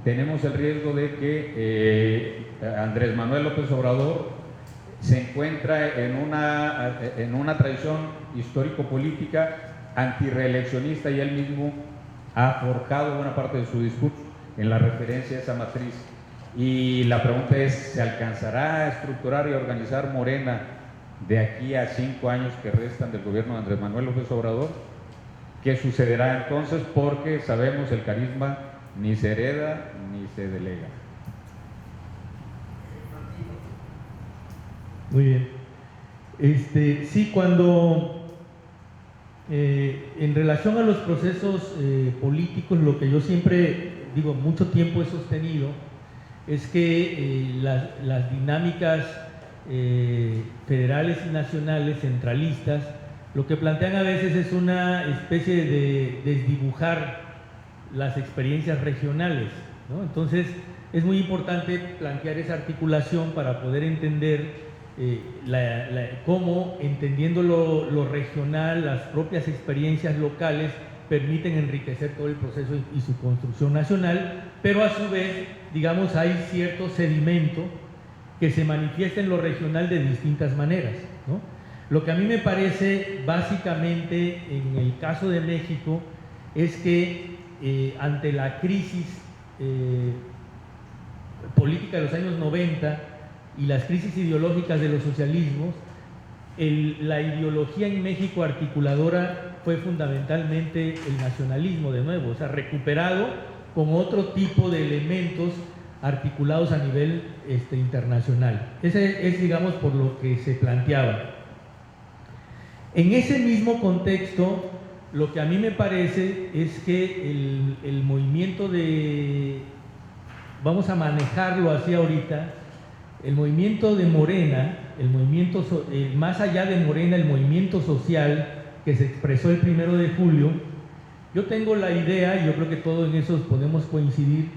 tenemos el riesgo de que Andrés Manuel López Obrador se encuentra en una tradición histórico-política antirreeleccionista, y él mismo ha forjado buena parte de su discurso en la referencia a esa matriz. Y la pregunta es, ¿se alcanzará a estructurar y organizar Morena de aquí a 5 años que restan del gobierno de Andrés Manuel López Obrador? ¿Qué sucederá entonces? Porque sabemos, el carisma ni se hereda ni se delega. Muy bien. Sí, cuando en relación a los procesos políticos, lo que yo siempre digo, mucho tiempo he sostenido, es que las dinámicas federales y nacionales, centralistas, lo que plantean a veces es una especie de desdibujar las experiencias regionales, ¿no? Entonces es muy importante plantear esa articulación para poder entender cómo, entendiendo lo regional, las propias experiencias locales permiten enriquecer todo el proceso y su construcción nacional, pero a su vez, digamos, hay cierto sedimento que se manifiesta en lo regional de distintas maneras, ¿no? Lo que a mí me parece básicamente en el caso de México es que ante la crisis política de los años 90 y las crisis ideológicas de los socialismos, la ideología en México articuladora fue fundamentalmente el nacionalismo, de nuevo, o sea, recuperado con otro tipo de elementos articulados a nivel internacional. Ese es, digamos, por lo que se planteaba. En ese mismo contexto, lo que a mí me parece es que el movimiento vamos a manejarlo así ahorita, el movimiento de Morena, más allá de Morena, el movimiento social que se expresó el 1 de julio, yo tengo la idea, y yo creo que todos en eso podemos coincidir,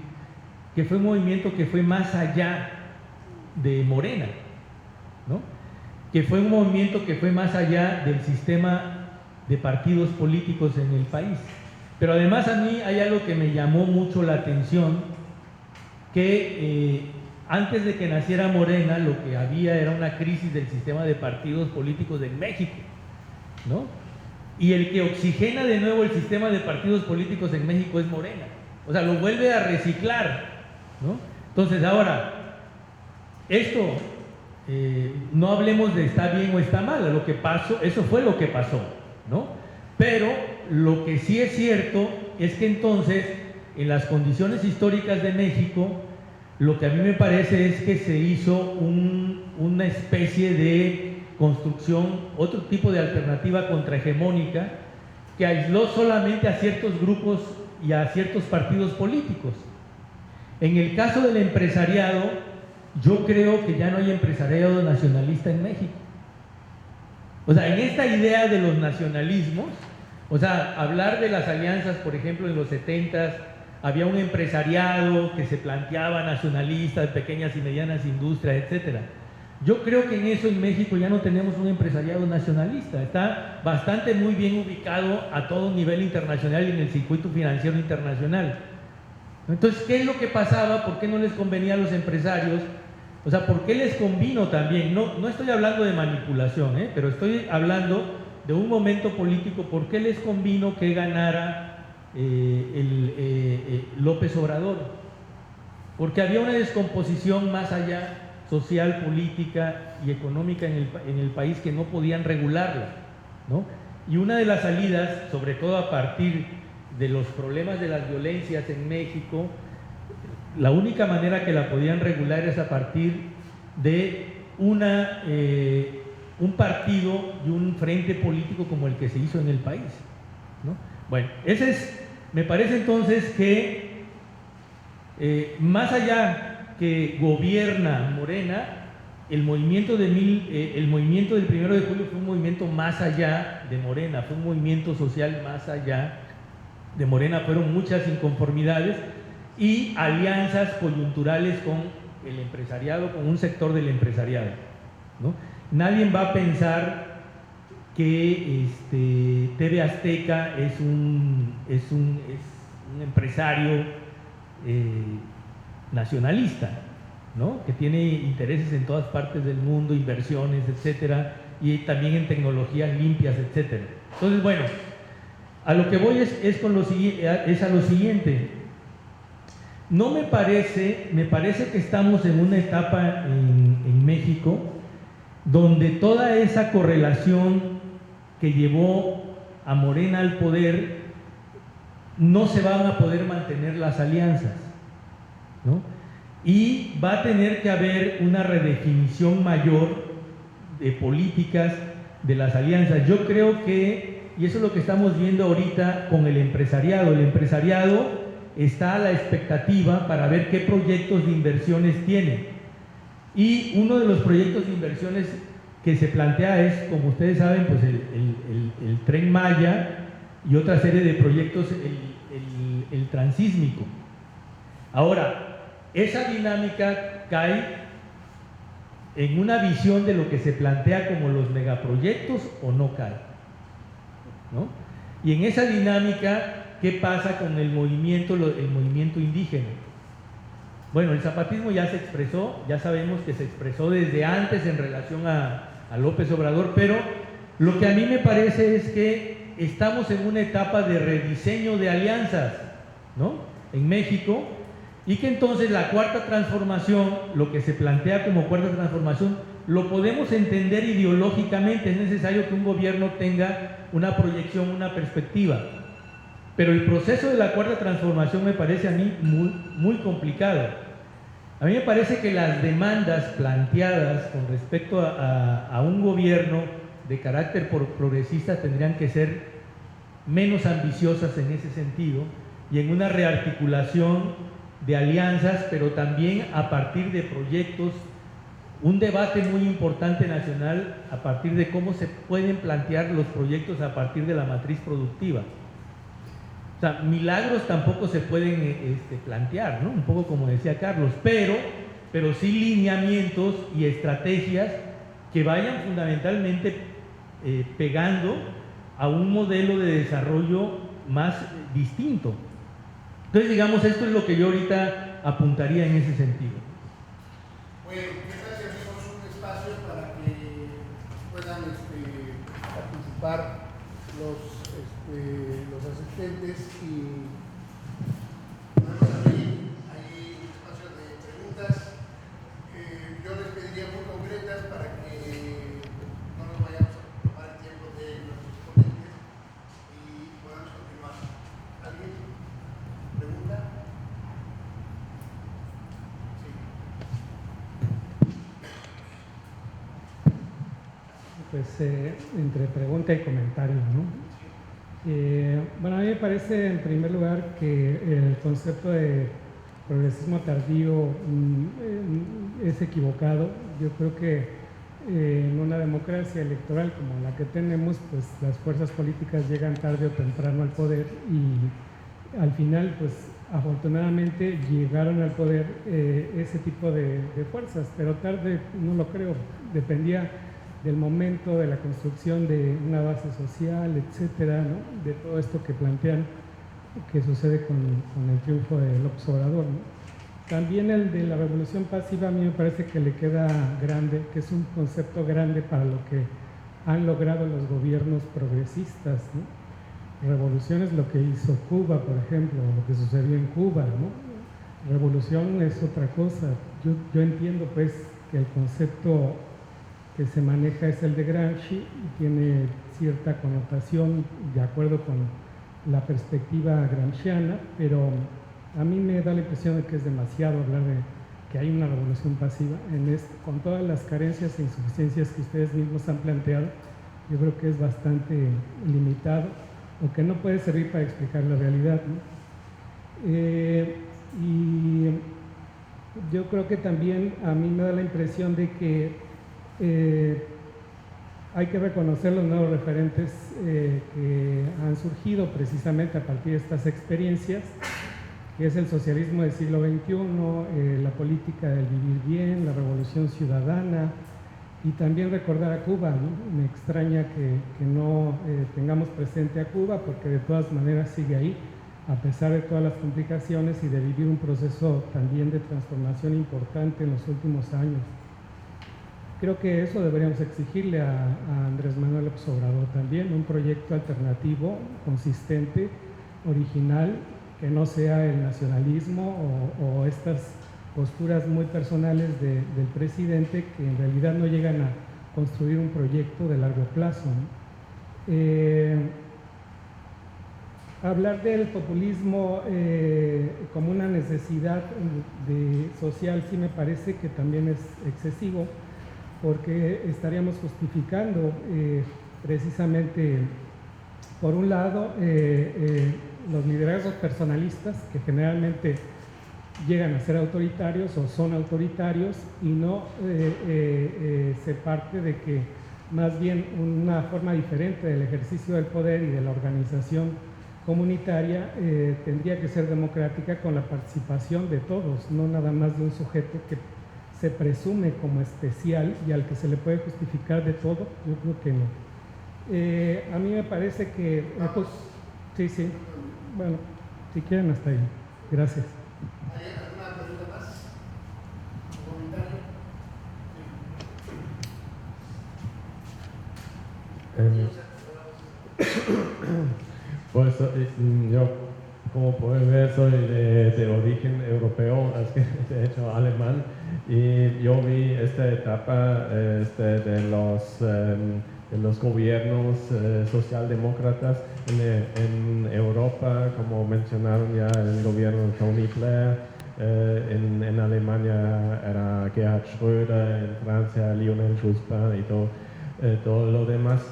que fue un movimiento que fue más allá de Morena, ¿no? Que fue un movimiento que fue más allá del sistema de partidos políticos en el país. Pero además a mí hay algo que me llamó mucho la atención, que antes de que naciera Morena, lo que había era una crisis del sistema de partidos políticos en México, ¿no? y el que oxigena de nuevo el sistema de partidos políticos en México es Morena. O sea, lo vuelve a reciclar, ¿no? Entonces ahora, esto, no hablemos de está bien o está mal, lo que pasó, eso fue lo que pasó, ¿no? Pero lo que sí es cierto es que entonces, en las condiciones históricas de México, lo que a mí me parece es que se hizo una especie de construcción, otro tipo de alternativa contrahegemónica que aisló solamente a ciertos grupos y a ciertos partidos políticos. En el caso del empresariado, yo creo que ya no hay empresariado nacionalista en México. O sea, en esta idea de los nacionalismos, o sea, hablar de las alianzas, por ejemplo, en los 70s, había un empresariado que se planteaba nacionalista de pequeñas y medianas industrias, etcétera. Yo creo que en eso en México ya no tenemos un empresariado nacionalista, está bastante muy bien ubicado a todo nivel internacional y en el circuito financiero internacional. Entonces, ¿qué es lo que pasaba? ¿Por qué no les convenía a los empresarios? O sea, ¿por qué les convino también? No estoy hablando de manipulación, pero estoy hablando de un momento político. ¿Por qué les convino que ganara López Obrador? Porque había una descomposición más allá social, política y económica en el país que no podían regularla, ¿no? Y una de las salidas, sobre todo a partir de los problemas de las violencias en México, la única manera que la podían regular es a partir de un partido y un frente político como el que se hizo en el país, ¿no? Bueno, me parece entonces que más allá que gobierna Morena, el movimiento del 1 de julio fue un movimiento más allá de Morena, fue un movimiento social más allá de Morena, fueron muchas inconformidades y alianzas coyunturales con el empresariado, con un sector del empresariado, ¿no? Nadie va a pensar que TV Azteca es un empresario nacionalista, ¿no? Que tiene intereses en todas partes del mundo, inversiones, etcétera, y también en tecnologías limpias, etcétera. Entonces, bueno, a lo que voy es a lo siguiente. No me parece que estamos en una etapa en México donde toda esa correlación que llevó a Morena al poder no se van a poder mantener las alianzas, ¿no? Y va a tener que haber una redefinición mayor de políticas de las alianzas. Yo creo que, y eso es lo que estamos viendo ahorita con el empresariado está a la expectativa para ver qué proyectos de inversiones tiene. Y uno de los proyectos de inversiones que se plantea es, como ustedes saben, pues el Tren Maya y otra serie de proyectos, el transísmico. Ahora, esa dinámica cae en una visión de lo que se plantea como los megaproyectos o no cae, ¿no? Y en esa dinámica, ¿qué pasa con el movimiento indígena? Bueno, el zapatismo ya se expresó, ya sabemos que se expresó desde antes en relación a López Obrador, pero lo que a mí me parece es que estamos en una etapa de rediseño de alianzas, ¿no? En México, y que entonces la cuarta transformación, lo que se plantea como cuarta transformación, lo podemos entender ideológicamente. Es necesario que un gobierno tenga una proyección, una perspectiva, pero el proceso de la cuarta transformación me parece a mí muy, muy complicado. A mí me parece que las demandas planteadas con respecto a un gobierno de carácter progresista tendrían que ser menos ambiciosas en ese sentido y en una rearticulación de alianzas, pero también a partir de proyectos, un debate muy importante nacional a partir de cómo se pueden plantear los proyectos a partir de la matriz productiva. O sea, milagros tampoco se pueden plantear, ¿no? Un poco como decía Carlos, pero sí lineamientos y estrategias que vayan fundamentalmente pegando a un modelo de desarrollo más distinto. Entonces, digamos, esto es lo que yo ahorita apuntaría en ese sentido. Bueno, gracias, amigos, un espacio para que puedan participar los asistentes y vamos a abrir ahí espacios de preguntas. Yo les pediría muy concretas para que no nos vayamos a tomar el tiempo de nuestros ponentes y podamos continuar. ¿Alguien? ¿Pregunta? Sí. Pues entre pregunta y comentario, ¿no? Bueno, a mí me parece en primer lugar que el concepto de progresismo tardío es equivocado. Yo creo que en una democracia electoral como la que tenemos, pues las fuerzas políticas llegan tarde o temprano al poder y al final, pues afortunadamente llegaron al poder ese tipo de fuerzas, pero tarde no lo creo, dependía del momento, de la construcción de una base social, etcétera, ¿no? De todo esto que plantean que sucede con el triunfo de López Obrador, ¿no? También el de la revolución pasiva a mí me parece que le queda grande, que es un concepto grande para lo que han logrado los gobiernos progresistas, ¿no? Revolución es lo que hizo Cuba, por ejemplo, lo que sucedió en Cuba, ¿no? Revolución es otra cosa. Yo entiendo pues que el concepto que se maneja es el de Gramsci y tiene cierta connotación de acuerdo con la perspectiva gramsciana, pero a mí me da la impresión de que es demasiado hablar de que hay una revolución pasiva. Con todas las carencias e insuficiencias que ustedes mismos han planteado, yo creo que es bastante limitado o que no puede servir para explicar la realidad, ¿no? Y yo creo que también a mí me da la impresión de que hay que reconocer los nuevos referentes que han surgido precisamente a partir de estas experiencias, que es el socialismo del siglo XXI, la política del vivir bien, la revolución ciudadana, y también recordar a Cuba, ¿no? Me extraña que no tengamos presente a Cuba, porque de todas maneras sigue ahí, a pesar de todas las complicaciones y de vivir un proceso también de transformación importante en los últimos años. Creo que eso deberíamos exigirle a Andrés Manuel López Obrador también, un proyecto alternativo, consistente, original, que no sea el nacionalismo o estas posturas muy personales del presidente que en realidad no llegan a construir un proyecto de largo plazo, ¿no? Hablar del populismo como una necesidad social sí me parece que también es excesivo, porque estaríamos justificando precisamente, por un lado, los liderazgos personalistas que generalmente llegan a ser autoritarios o son autoritarios, y no se parte de que más bien una forma diferente del ejercicio del poder y de la organización comunitaria tendría que ser democrática, con la participación de todos, no nada más de un sujeto que se presume como especial y al que se le puede justificar de todo. Yo creo que no. A mí me parece que pues, sí, bueno, si quieren hasta ahí. Gracias. ¿Hay alguna pregunta más? ¿Un comentario? Pues yo, como pueden ver, soy de origen europeo, de hecho alemán, y yo vi esta etapa de los gobiernos socialdemócratas en Europa, como mencionaron ya el gobierno de Tony Blair, en Alemania era Gerhard Schröder, en Francia Lionel Jospin y todo lo demás.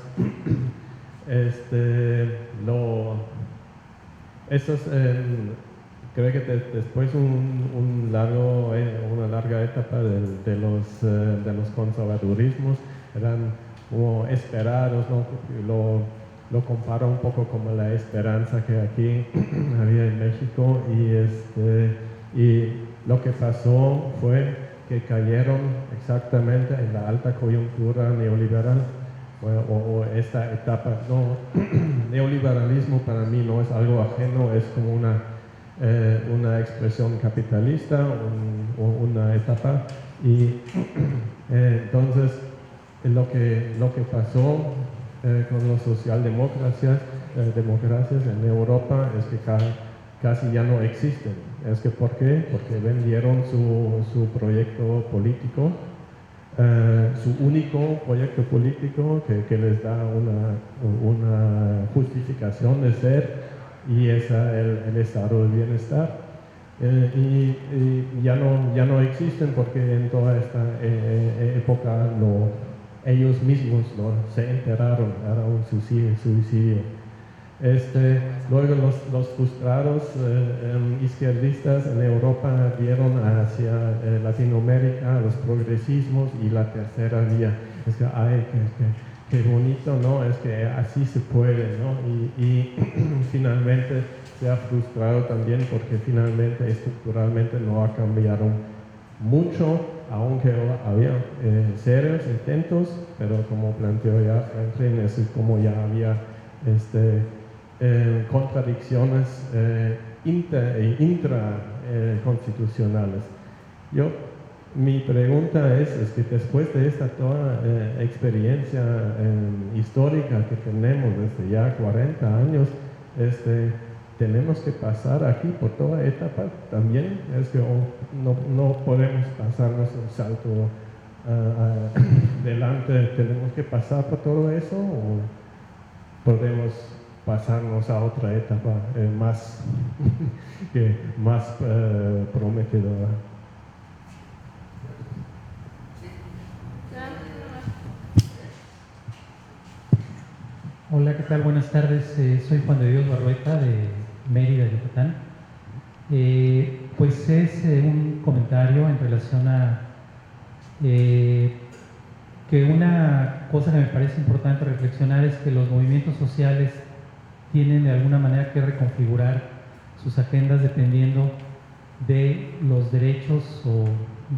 Creo que después una larga etapa de los conservadurismos eran como esperados, ¿no? Lo comparo un poco como la esperanza que aquí había en México, y lo que pasó fue que cayeron exactamente en la alta coyuntura neoliberal. O esta etapa, no, neoliberalismo para mí no es algo ajeno, es como una expresión capitalista, una etapa, y entonces lo que pasó con las socialdemocracias democracias en Europa es que casi ya no existen. Es que ¿por qué? Porque vendieron su proyecto político, su único proyecto político que les da una justificación de ser, y es el estado de bienestar. Y ya no existen porque en toda esta época ellos mismos se enteraron, era un suicidio. Luego los frustrados izquierdistas en Europa vieron hacia Latinoamérica los progresismos y la tercera vía. Es que, ay, qué bonito, ¿no? Es que así se puede, ¿no? Y finalmente se ha frustrado también porque finalmente estructuralmente no ha cambiado mucho, aunque había serios intentos, pero como planteó ya Franklin, es como ya había contradicciones intraconstitucionales. Mi pregunta es que después de esta toda experiencia histórica que tenemos desde ya 40 años, tenemos que pasar aquí por toda etapa también. Es que no podemos pasarnos un salto adelante, tenemos que pasar por todo eso, o podemos pasarnos a otra etapa más prometedora. Hola, ¿qué tal? Buenas tardes. Soy Juan de Dios Barrueta de Mérida, Yucatán. Pues es un comentario en relación a que una cosa que me parece importante reflexionar es que los movimientos sociales tienen de alguna manera que reconfigurar sus agendas dependiendo de los derechos o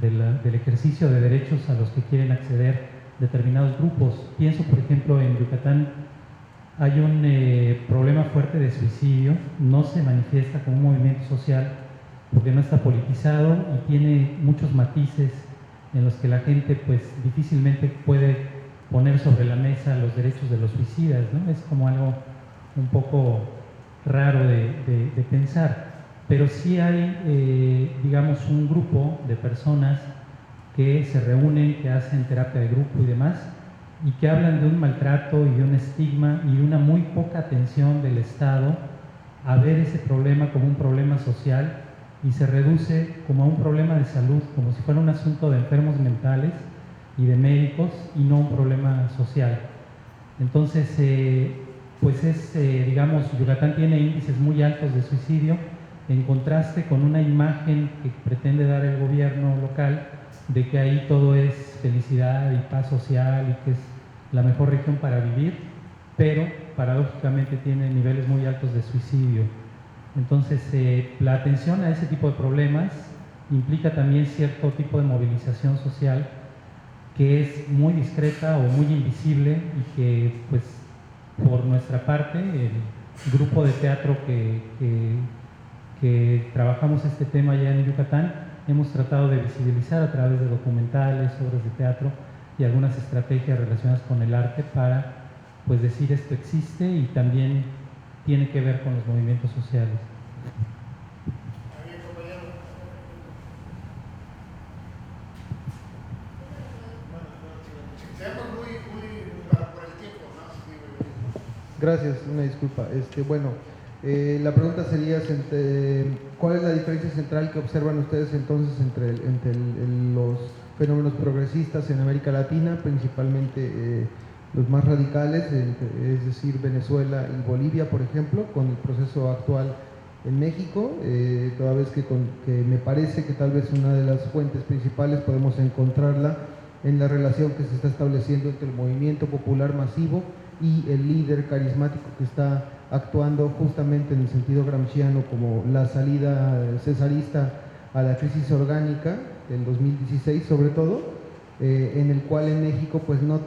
del ejercicio de derechos a los que quieren acceder determinados grupos. Pienso, por ejemplo, en Yucatán hay un problema fuerte de suicidio, no se manifiesta como un movimiento social porque no está politizado y tiene muchos matices en los que la gente pues difícilmente puede poner sobre la mesa los derechos de los suicidas, ¿no? Es como algo un poco raro de pensar, pero sí hay, digamos, un grupo de personas que se reúnen, que hacen terapia de grupo y demás, y que hablan de un maltrato y de un estigma y de una muy poca atención del Estado a ver ese problema como un problema social, y se reduce como a un problema de salud, como si fuera un asunto de enfermos mentales y de médicos y no un problema social. Entonces, pues digamos, Yucatán tiene índices muy altos de suicidio, en contraste con una imagen que pretende dar el gobierno local de que ahí todo es felicidad y paz social y que es la mejor región para vivir, pero paradójicamente tiene niveles muy altos de suicidio. Entonces, la atención a ese tipo de problemas implica también cierto tipo de movilización social que es muy discreta o muy invisible, y que, pues, por nuestra parte, el grupo de teatro que trabajamos este tema ya en Yucatán, hemos tratado de visibilizar a través de documentales, obras de teatro y algunas estrategias relacionadas con el arte para, pues, decir esto existe y también tiene que ver con los movimientos sociales. Gracias, una disculpa. La pregunta sería, ¿cuál es la diferencia central que observan ustedes entonces entre los fenómenos progresistas en América Latina, principalmente los más radicales, es decir, Venezuela y Bolivia, por ejemplo, con el proceso actual en México, toda vez que me parece que tal vez una de las fuentes principales podemos encontrarla en la relación que se está estableciendo entre el movimiento popular masivo y el líder carismático que está actuando justamente en el sentido gramsciano como la salida cesarista a la crisis orgánica del 2016 sobre todo, en el cual en México pues no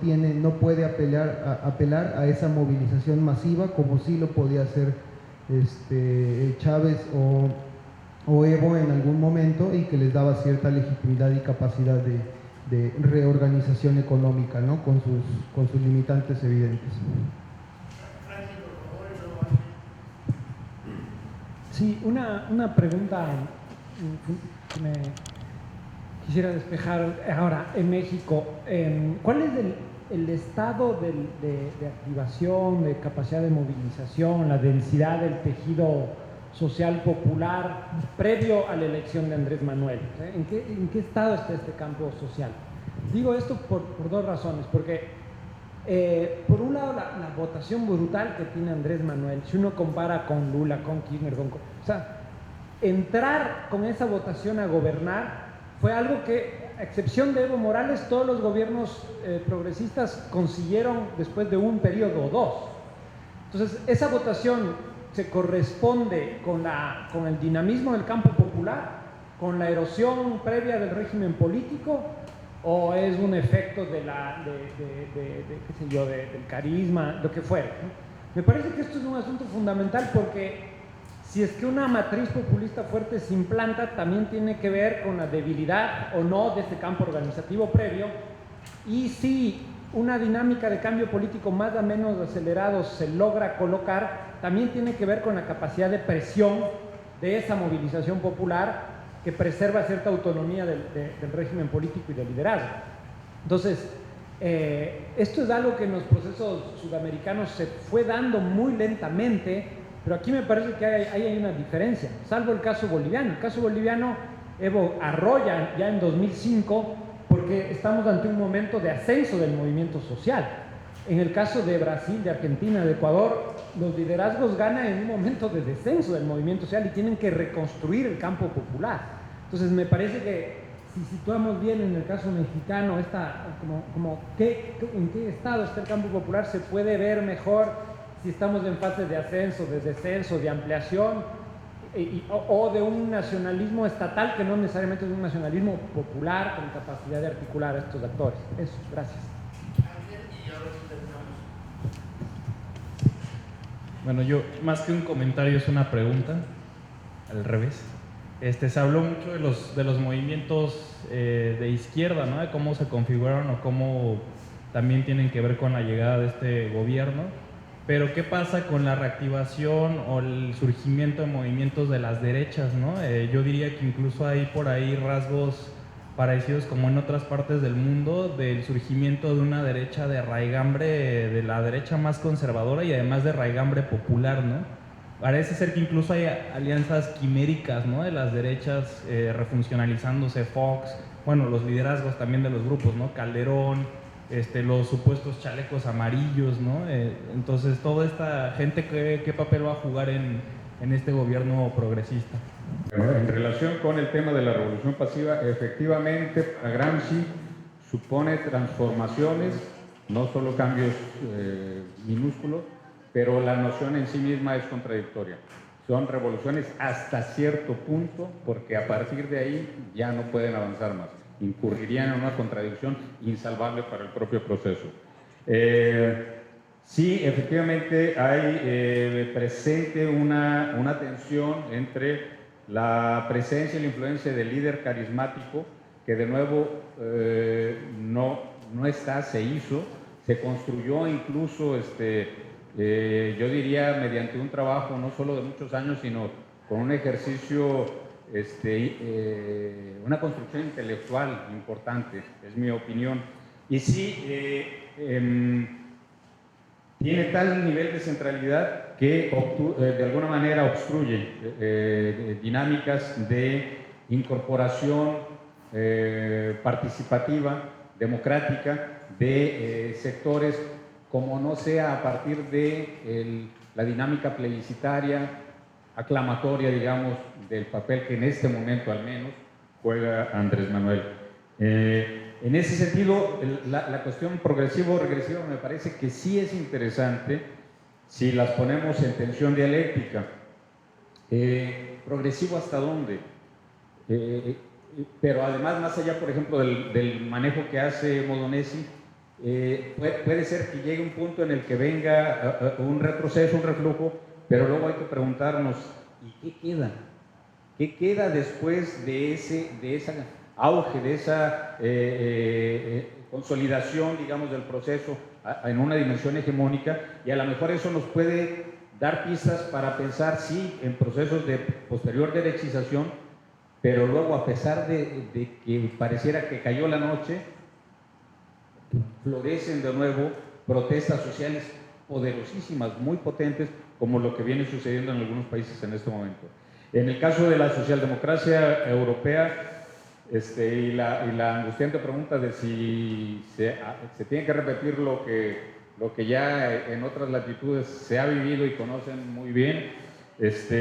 puede apelar a esa movilización masiva como sí lo podía hacer Chávez o Evo en algún momento, y que les daba cierta legitimidad y capacidad de reorganización económica, ¿no? Con sus limitantes evidentes. Sí, una pregunta que me quisiera despejar ahora en México. ¿Cuál es el estado de activación, de capacidad de movilización, la densidad del tejido social popular previo a la elección de Andrés Manuel? ¿En qué estado está este campo social? Digo esto por dos razones, porque por un lado la votación brutal que tiene Andrés Manuel, si uno compara con Lula, con Kirchner, o sea, entrar con esa votación a gobernar fue algo que, a excepción de Evo Morales, todos los gobiernos progresistas consiguieron después de un periodo o dos. Entonces, esa votación se corresponde con el dinamismo del campo popular, con la erosión previa del régimen político, o es un efecto del carisma, lo que fuera, ¿no? Me parece que esto es un asunto fundamental, porque si es que una matriz populista fuerte se implanta, también tiene que ver con la debilidad o no de este campo organizativo previo, y si una dinámica de cambio político más o menos acelerado se logra colocar, también tiene que ver con la capacidad de presión de esa movilización popular que preserva cierta autonomía del régimen político y del liderazgo. Entonces, esto es algo que en los procesos sudamericanos se fue dando muy lentamente, pero aquí me parece que hay una diferencia, salvo el caso boliviano. El caso boliviano, Evo arrolla ya en 2005, porque estamos ante un momento de ascenso del movimiento social. En el caso de Brasil, de Argentina, de Ecuador, los liderazgos ganan en un momento de descenso del movimiento social y tienen que reconstruir el campo popular. Entonces me parece que si situamos bien en el caso mexicano, en qué estado está el campo popular, se puede ver mejor si estamos en fase de ascenso, de descenso, de ampliación, o de un nacionalismo estatal que no necesariamente es un nacionalismo popular con capacidad de articular a estos actores. Eso, gracias. Bueno, yo más que un comentario es una pregunta, al revés. Se habló mucho de los movimientos de izquierda, ¿no? De cómo se configuraron o cómo también tienen que ver con la llegada de este gobierno. Pero ¿qué pasa con la reactivación o el surgimiento de movimientos de las derechas, ¿no? Yo diría que incluso hay por ahí rasgos parecidos como en otras partes del mundo, del surgimiento de una derecha de raigambre, de la derecha más conservadora y además de raigambre popular, ¿no? Parece ser que incluso hay alianzas quiméricas, ¿no? De las derechas refuncionalizándose, Fox, bueno, los liderazgos también de los grupos, ¿no? Calderón, los supuestos chalecos amarillos, ¿no? Entonces, toda esta gente, ¿qué papel va a jugar en este gobierno progresista? Bueno, en relación con el tema de la revolución pasiva, efectivamente, para Gramsci supone transformaciones, no solo cambios minúsculos, pero la noción en sí misma es contradictoria. Son revoluciones hasta cierto punto, porque a partir de ahí ya no pueden avanzar más. Incurrirían en una contradicción insalvable para el propio proceso. Sí, efectivamente hay presente una tensión entre la presencia y la influencia del líder carismático, que de nuevo no está, se hizo, se construyó incluso, yo diría, mediante un trabajo no solo de muchos años, sino con un ejercicio, una construcción intelectual importante, es mi opinión. Y sí, tiene tal nivel de centralidad que de alguna manera obstruye dinámicas de incorporación participativa, democrática, de sectores, como no sea a partir de la dinámica plebiscitaria, aclamatoria, digamos, del papel que en este momento al menos juega Andrés Manuel. En ese sentido, la cuestión progresivo-regresiva me parece que sí es interesante si las ponemos en tensión dialéctica. ¿Progresivo hasta dónde? Pero además, más allá, por ejemplo, del manejo que hace Modonesi, puede ser que llegue un punto en el que venga un retroceso, un reflujo, pero luego hay que preguntarnos, ¿y qué queda? ¿Qué queda después de esa auge de esa consolidación, digamos, del proceso en una dimensión hegemónica, y a lo mejor eso nos puede dar pistas para pensar, sí, en procesos de posterior derechización, pero luego, a pesar de que pareciera que cayó la noche, florecen de nuevo protestas sociales poderosísimas, muy potentes, como lo que viene sucediendo en algunos países en este momento. En el caso de la socialdemocracia europea, y la angustiante pregunta de si se tiene que repetir lo que ya en otras latitudes se ha vivido y conocen muy bien, pues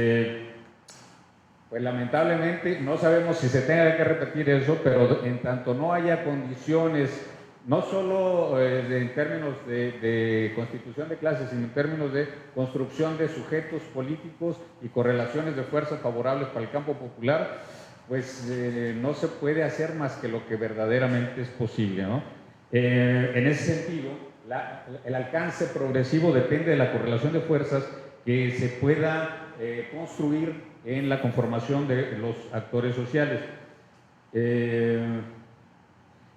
lamentablemente no sabemos si se tenga que repetir eso, pero en tanto no haya condiciones, no solo en términos de constitución de clases, sino en términos de construcción de sujetos políticos y correlaciones de fuerzas favorables para el campo popular, pues no se puede hacer más que lo que verdaderamente es posible, ¿no? En ese sentido, el alcance progresivo depende de la correlación de fuerzas que se pueda construir en la conformación de los actores sociales. En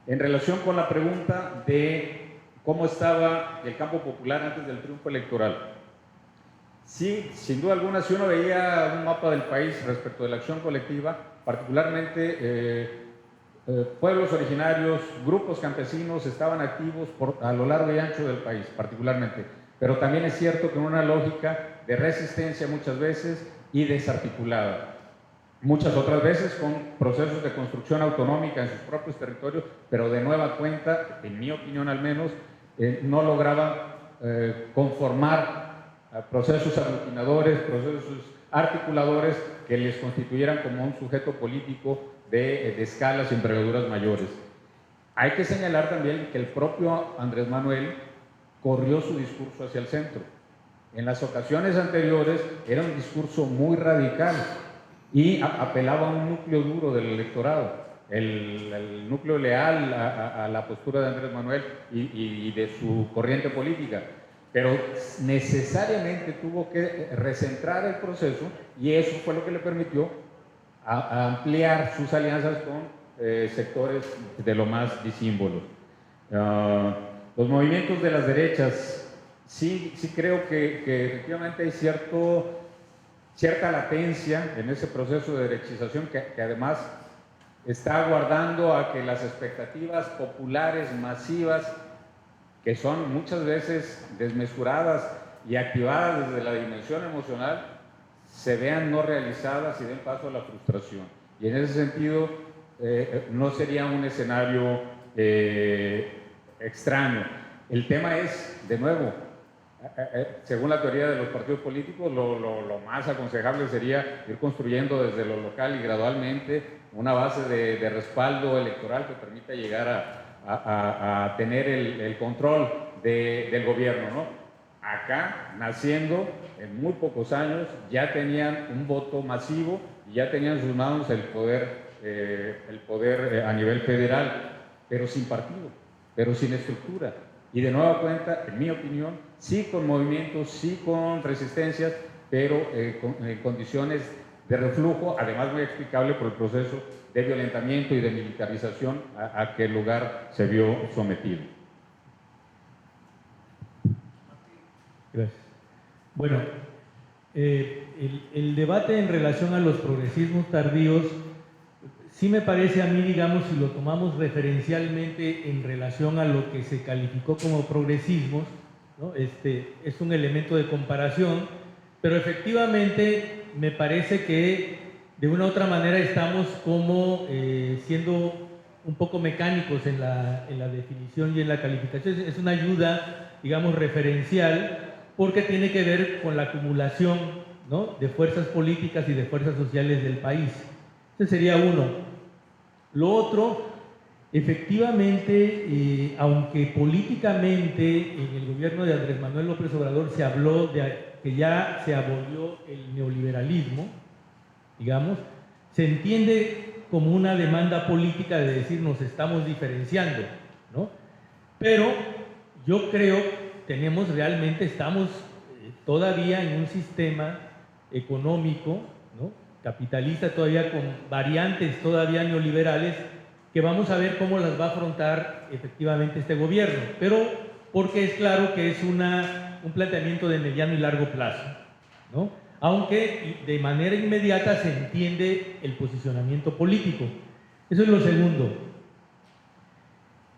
relación con la pregunta de cómo estaba el campo popular antes del triunfo electoral, sí, sin duda alguna, si uno veía un mapa del país respecto de la acción colectiva, particularmente pueblos originarios, grupos campesinos estaban activos a lo largo y ancho del país, particularmente. Pero también es cierto que en una lógica de resistencia muchas veces y desarticulada. Muchas otras veces con procesos de construcción autonómica en sus propios territorios, pero de nueva cuenta, en mi opinión al menos, no lograban conformar procesos aglutinadores, procesos articuladores que les constituyeran como un sujeto político de escalas y envergaduras mayores. Hay que señalar también que el propio Andrés Manuel corrió su discurso hacia el centro. En las ocasiones anteriores era un discurso muy radical y apelaba a un núcleo duro del electorado, el núcleo leal a la postura de Andrés Manuel y de su corriente política. Pero necesariamente tuvo que recentrar el proceso y eso fue lo que le permitió ampliar sus alianzas con sectores de lo más disímbolos. Los movimientos de las derechas, sí creo que efectivamente hay cierta latencia en ese proceso de derechización que además está aguardando a que las expectativas populares masivas, que son muchas veces desmesuradas y activadas desde la dimensión emocional, se vean no realizadas y den paso a la frustración. Y en ese sentido, no sería un escenario extraño. El tema es, de nuevo, según la teoría de los partidos políticos, lo más aconsejable sería ir construyendo desde lo local y gradualmente una base de respaldo electoral que permita llegar a tener el control del gobierno, ¿no? Acá, naciendo, en muy pocos años, ya tenían un voto masivo y ya tenían en sus manos el poder a nivel federal, pero sin partido, pero sin estructura. Y de nueva cuenta, en mi opinión, sí con movimientos, sí con resistencias, pero en condiciones de reflujo, además muy explicable por el proceso de violentamiento y de militarización a que el lugar se vio sometido. Gracias. Bueno, el debate en relación a los progresismos tardíos, sí me parece a mí, digamos, si lo tomamos referencialmente en relación a lo que se calificó como progresismos, ¿no? Es un elemento de comparación, pero efectivamente me parece que de una u otra manera estamos como siendo un poco mecánicos en la definición y en la calificación. Es una ayuda, digamos, referencial, porque tiene que ver con la acumulación, ¿no?, de fuerzas políticas y de fuerzas sociales del país. Ese sería uno. Lo otro, efectivamente, aunque políticamente en el gobierno de Andrés Manuel López Obrador se habló de que ya se abolió el neoliberalismo, digamos, se entiende como una demanda política de decir nos estamos diferenciando, ¿no? Pero yo creo estamos todavía en un sistema económico, ¿no?, capitalista, todavía con variantes todavía neoliberales, que vamos a ver cómo las va a afrontar efectivamente este gobierno, pero porque es claro que es un planteamiento de mediano y largo plazo, ¿no? Aunque de manera inmediata se entiende el posicionamiento político. Eso es lo segundo.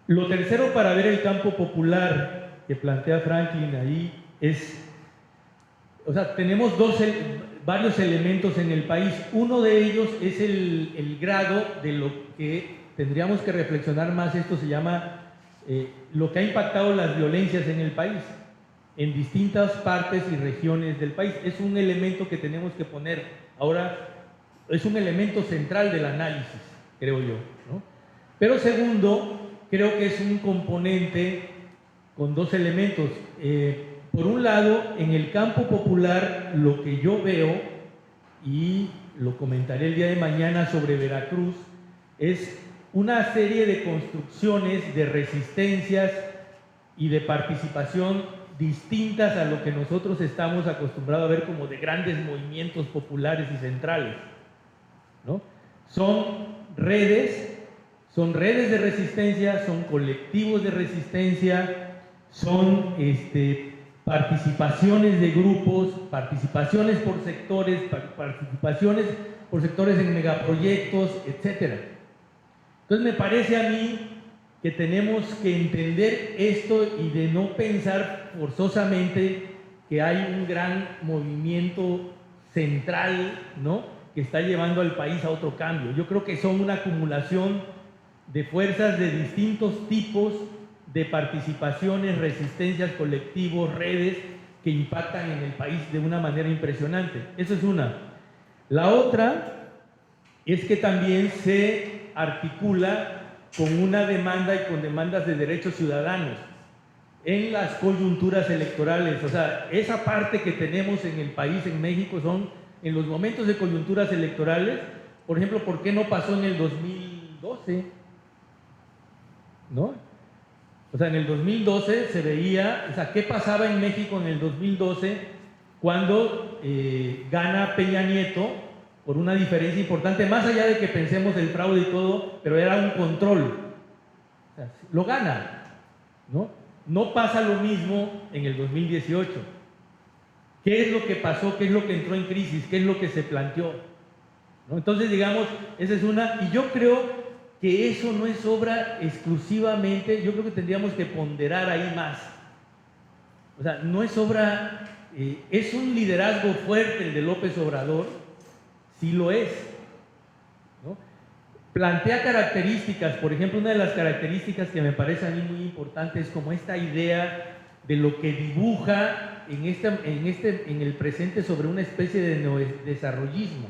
Lo tercero, para ver el campo popular que plantea Franklin ahí, es, o sea, tenemos varios elementos en el país. Uno de ellos es el grado de lo que tendríamos que reflexionar más. Esto se llama lo que ha impactado las violencias en el país, en distintas partes y regiones del país. Es un elemento que tenemos que poner ahora, es un elemento central del análisis, creo yo, ¿no? Pero segundo, creo que es un componente con dos elementos. Por un lado, en el campo popular, lo que yo veo, y lo comentaré el día de mañana sobre Veracruz, es una serie de construcciones, de resistencias y de participación distintas a lo que nosotros estamos acostumbrados a ver como de grandes movimientos populares y centrales, ¿no? Son redes de resistencia, son colectivos de resistencia, son participaciones de grupos, participaciones por sectores, participaciones por sectores en megaproyectos, etc. Entonces me parece a mí que tenemos que entender esto y de no pensar forzosamente que hay un gran movimiento central, ¿no?, que está llevando al país a otro cambio. Yo creo que son una acumulación de fuerzas de distintos tipos de participaciones, resistencias, colectivos, redes que impactan en el país de una manera impresionante. Eso es una. La otra es que también se articula con una demanda y con demandas de derechos ciudadanos en las coyunturas electorales. O sea, esa parte que tenemos en el país, en México, son en los momentos de coyunturas electorales. Por ejemplo, ¿por qué no pasó en el 2012? ¿No? O sea, en el 2012 se veía, o sea, ¿qué pasaba en México en el 2012 cuando gana Peña Nieto por una diferencia importante, más allá de que pensemos el fraude y todo, pero era un control? O sea, lo gana, ¿no? No pasa lo mismo en el 2018. ¿Qué es lo que pasó? ¿Qué es lo que entró en crisis? ¿Qué es lo que se planteó? ¿No? Entonces, digamos, esa es una, y yo creo que eso no es obra exclusivamente, yo creo que tendríamos que ponderar ahí más. O sea, no es obra, es un liderazgo fuerte el de López Obrador, sí lo es, ¿no? Plantea características, por ejemplo, una de las características que me parece a mí muy importante es como esta idea de lo que dibuja en el presente sobre una especie de neodesarrollismo,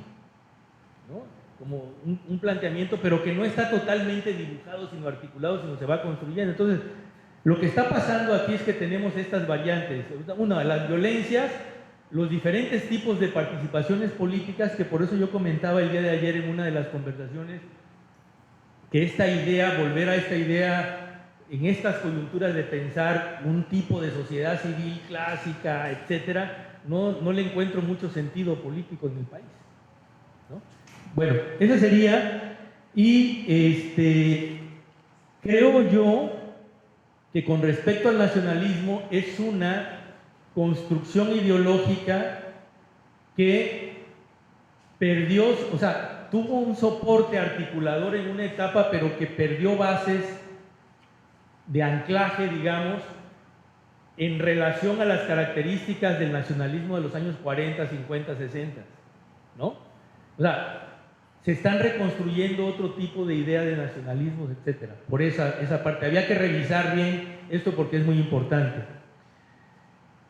¿no? Como un planteamiento, pero que no está totalmente dibujado, sino articulado, sino se va construyendo. Entonces, lo que está pasando aquí es que tenemos estas variantes. Una, las violencias, los diferentes tipos de participaciones políticas, que por eso yo comentaba el día de ayer en una de las conversaciones, que esta idea, volver a esta idea, en estas coyunturas de pensar un tipo de sociedad civil clásica, etcétera, no le encuentro mucho sentido político en el país, ¿no? Bueno, esa sería, y creo yo que con respecto al nacionalismo es una construcción ideológica que perdió, o sea, tuvo un soporte articulador en una etapa, pero que perdió bases de anclaje, digamos, en relación a las características del nacionalismo de los años 40, 50, 60, ¿no? O sea, se están reconstruyendo otro tipo de idea de nacionalismos, etcétera. Por esa parte, había que revisar bien esto porque es muy importante.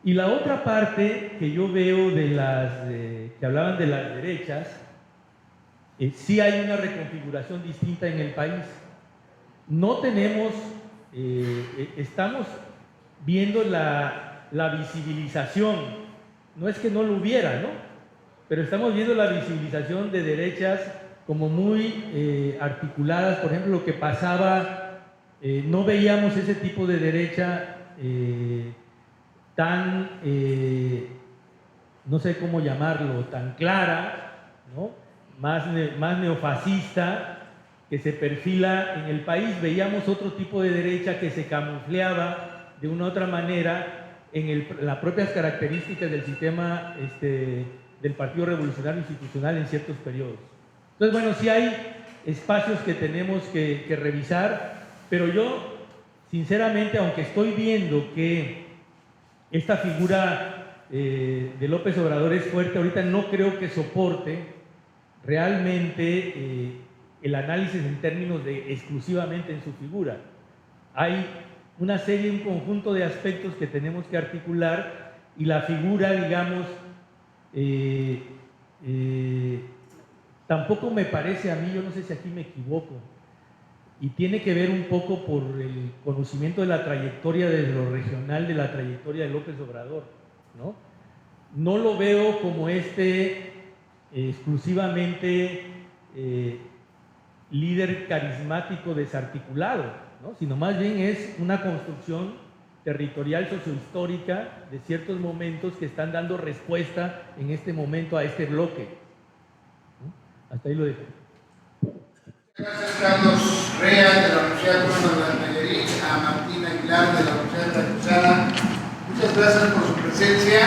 Y la otra parte que yo veo de las que hablaban de las derechas, sí hay una reconfiguración distinta en el país. No tenemos, estamos viendo la visibilización, no es que no lo hubiera, ¿no? Pero estamos viendo la visibilización de derechas como muy articuladas. Por ejemplo, lo que pasaba, no veíamos ese tipo de derecha tan, no sé cómo llamarlo, tan clara, ¿no? Más neofascista, que se perfila en el país. Veíamos otro tipo de derecha que se camufleaba de una u otra manera en las propias características del sistema del Partido Revolucionario Institucional en ciertos periodos. Entonces, bueno, sí hay espacios que tenemos que revisar, pero yo, sinceramente, aunque estoy viendo que esta figura de López Obrador es fuerte, ahorita no creo que soporte realmente el análisis en términos de exclusivamente en su figura. Hay una serie, un conjunto de aspectos que tenemos que articular y la figura, digamos, tampoco me parece a mí, yo no sé si aquí me equivoco, y tiene que ver un poco por el conocimiento de la trayectoria desde lo regional, de la trayectoria de López Obrador, ¿no? No lo veo como exclusivamente líder carismático desarticulado, ¿no? Sino más bien es una construcción territorial sociohistórica de ciertos momentos que están dando respuesta en este momento a este bloque, ¿no? Hasta ahí lo dejo. Gracias, Carlos Rea, de la Universidad Autónoma de Nayarit, a Martín Aguilar, de la Universidad de Veracruzana. Muchas gracias por su presencia.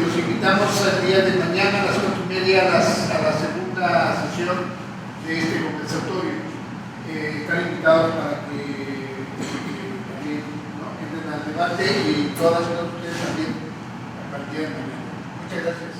Los invitamos el día de mañana a las 4:30 a la segunda sesión de este conversatorio. Están invitados para que también entren al debate y todas ustedes también a partir de mañana. Muchas gracias.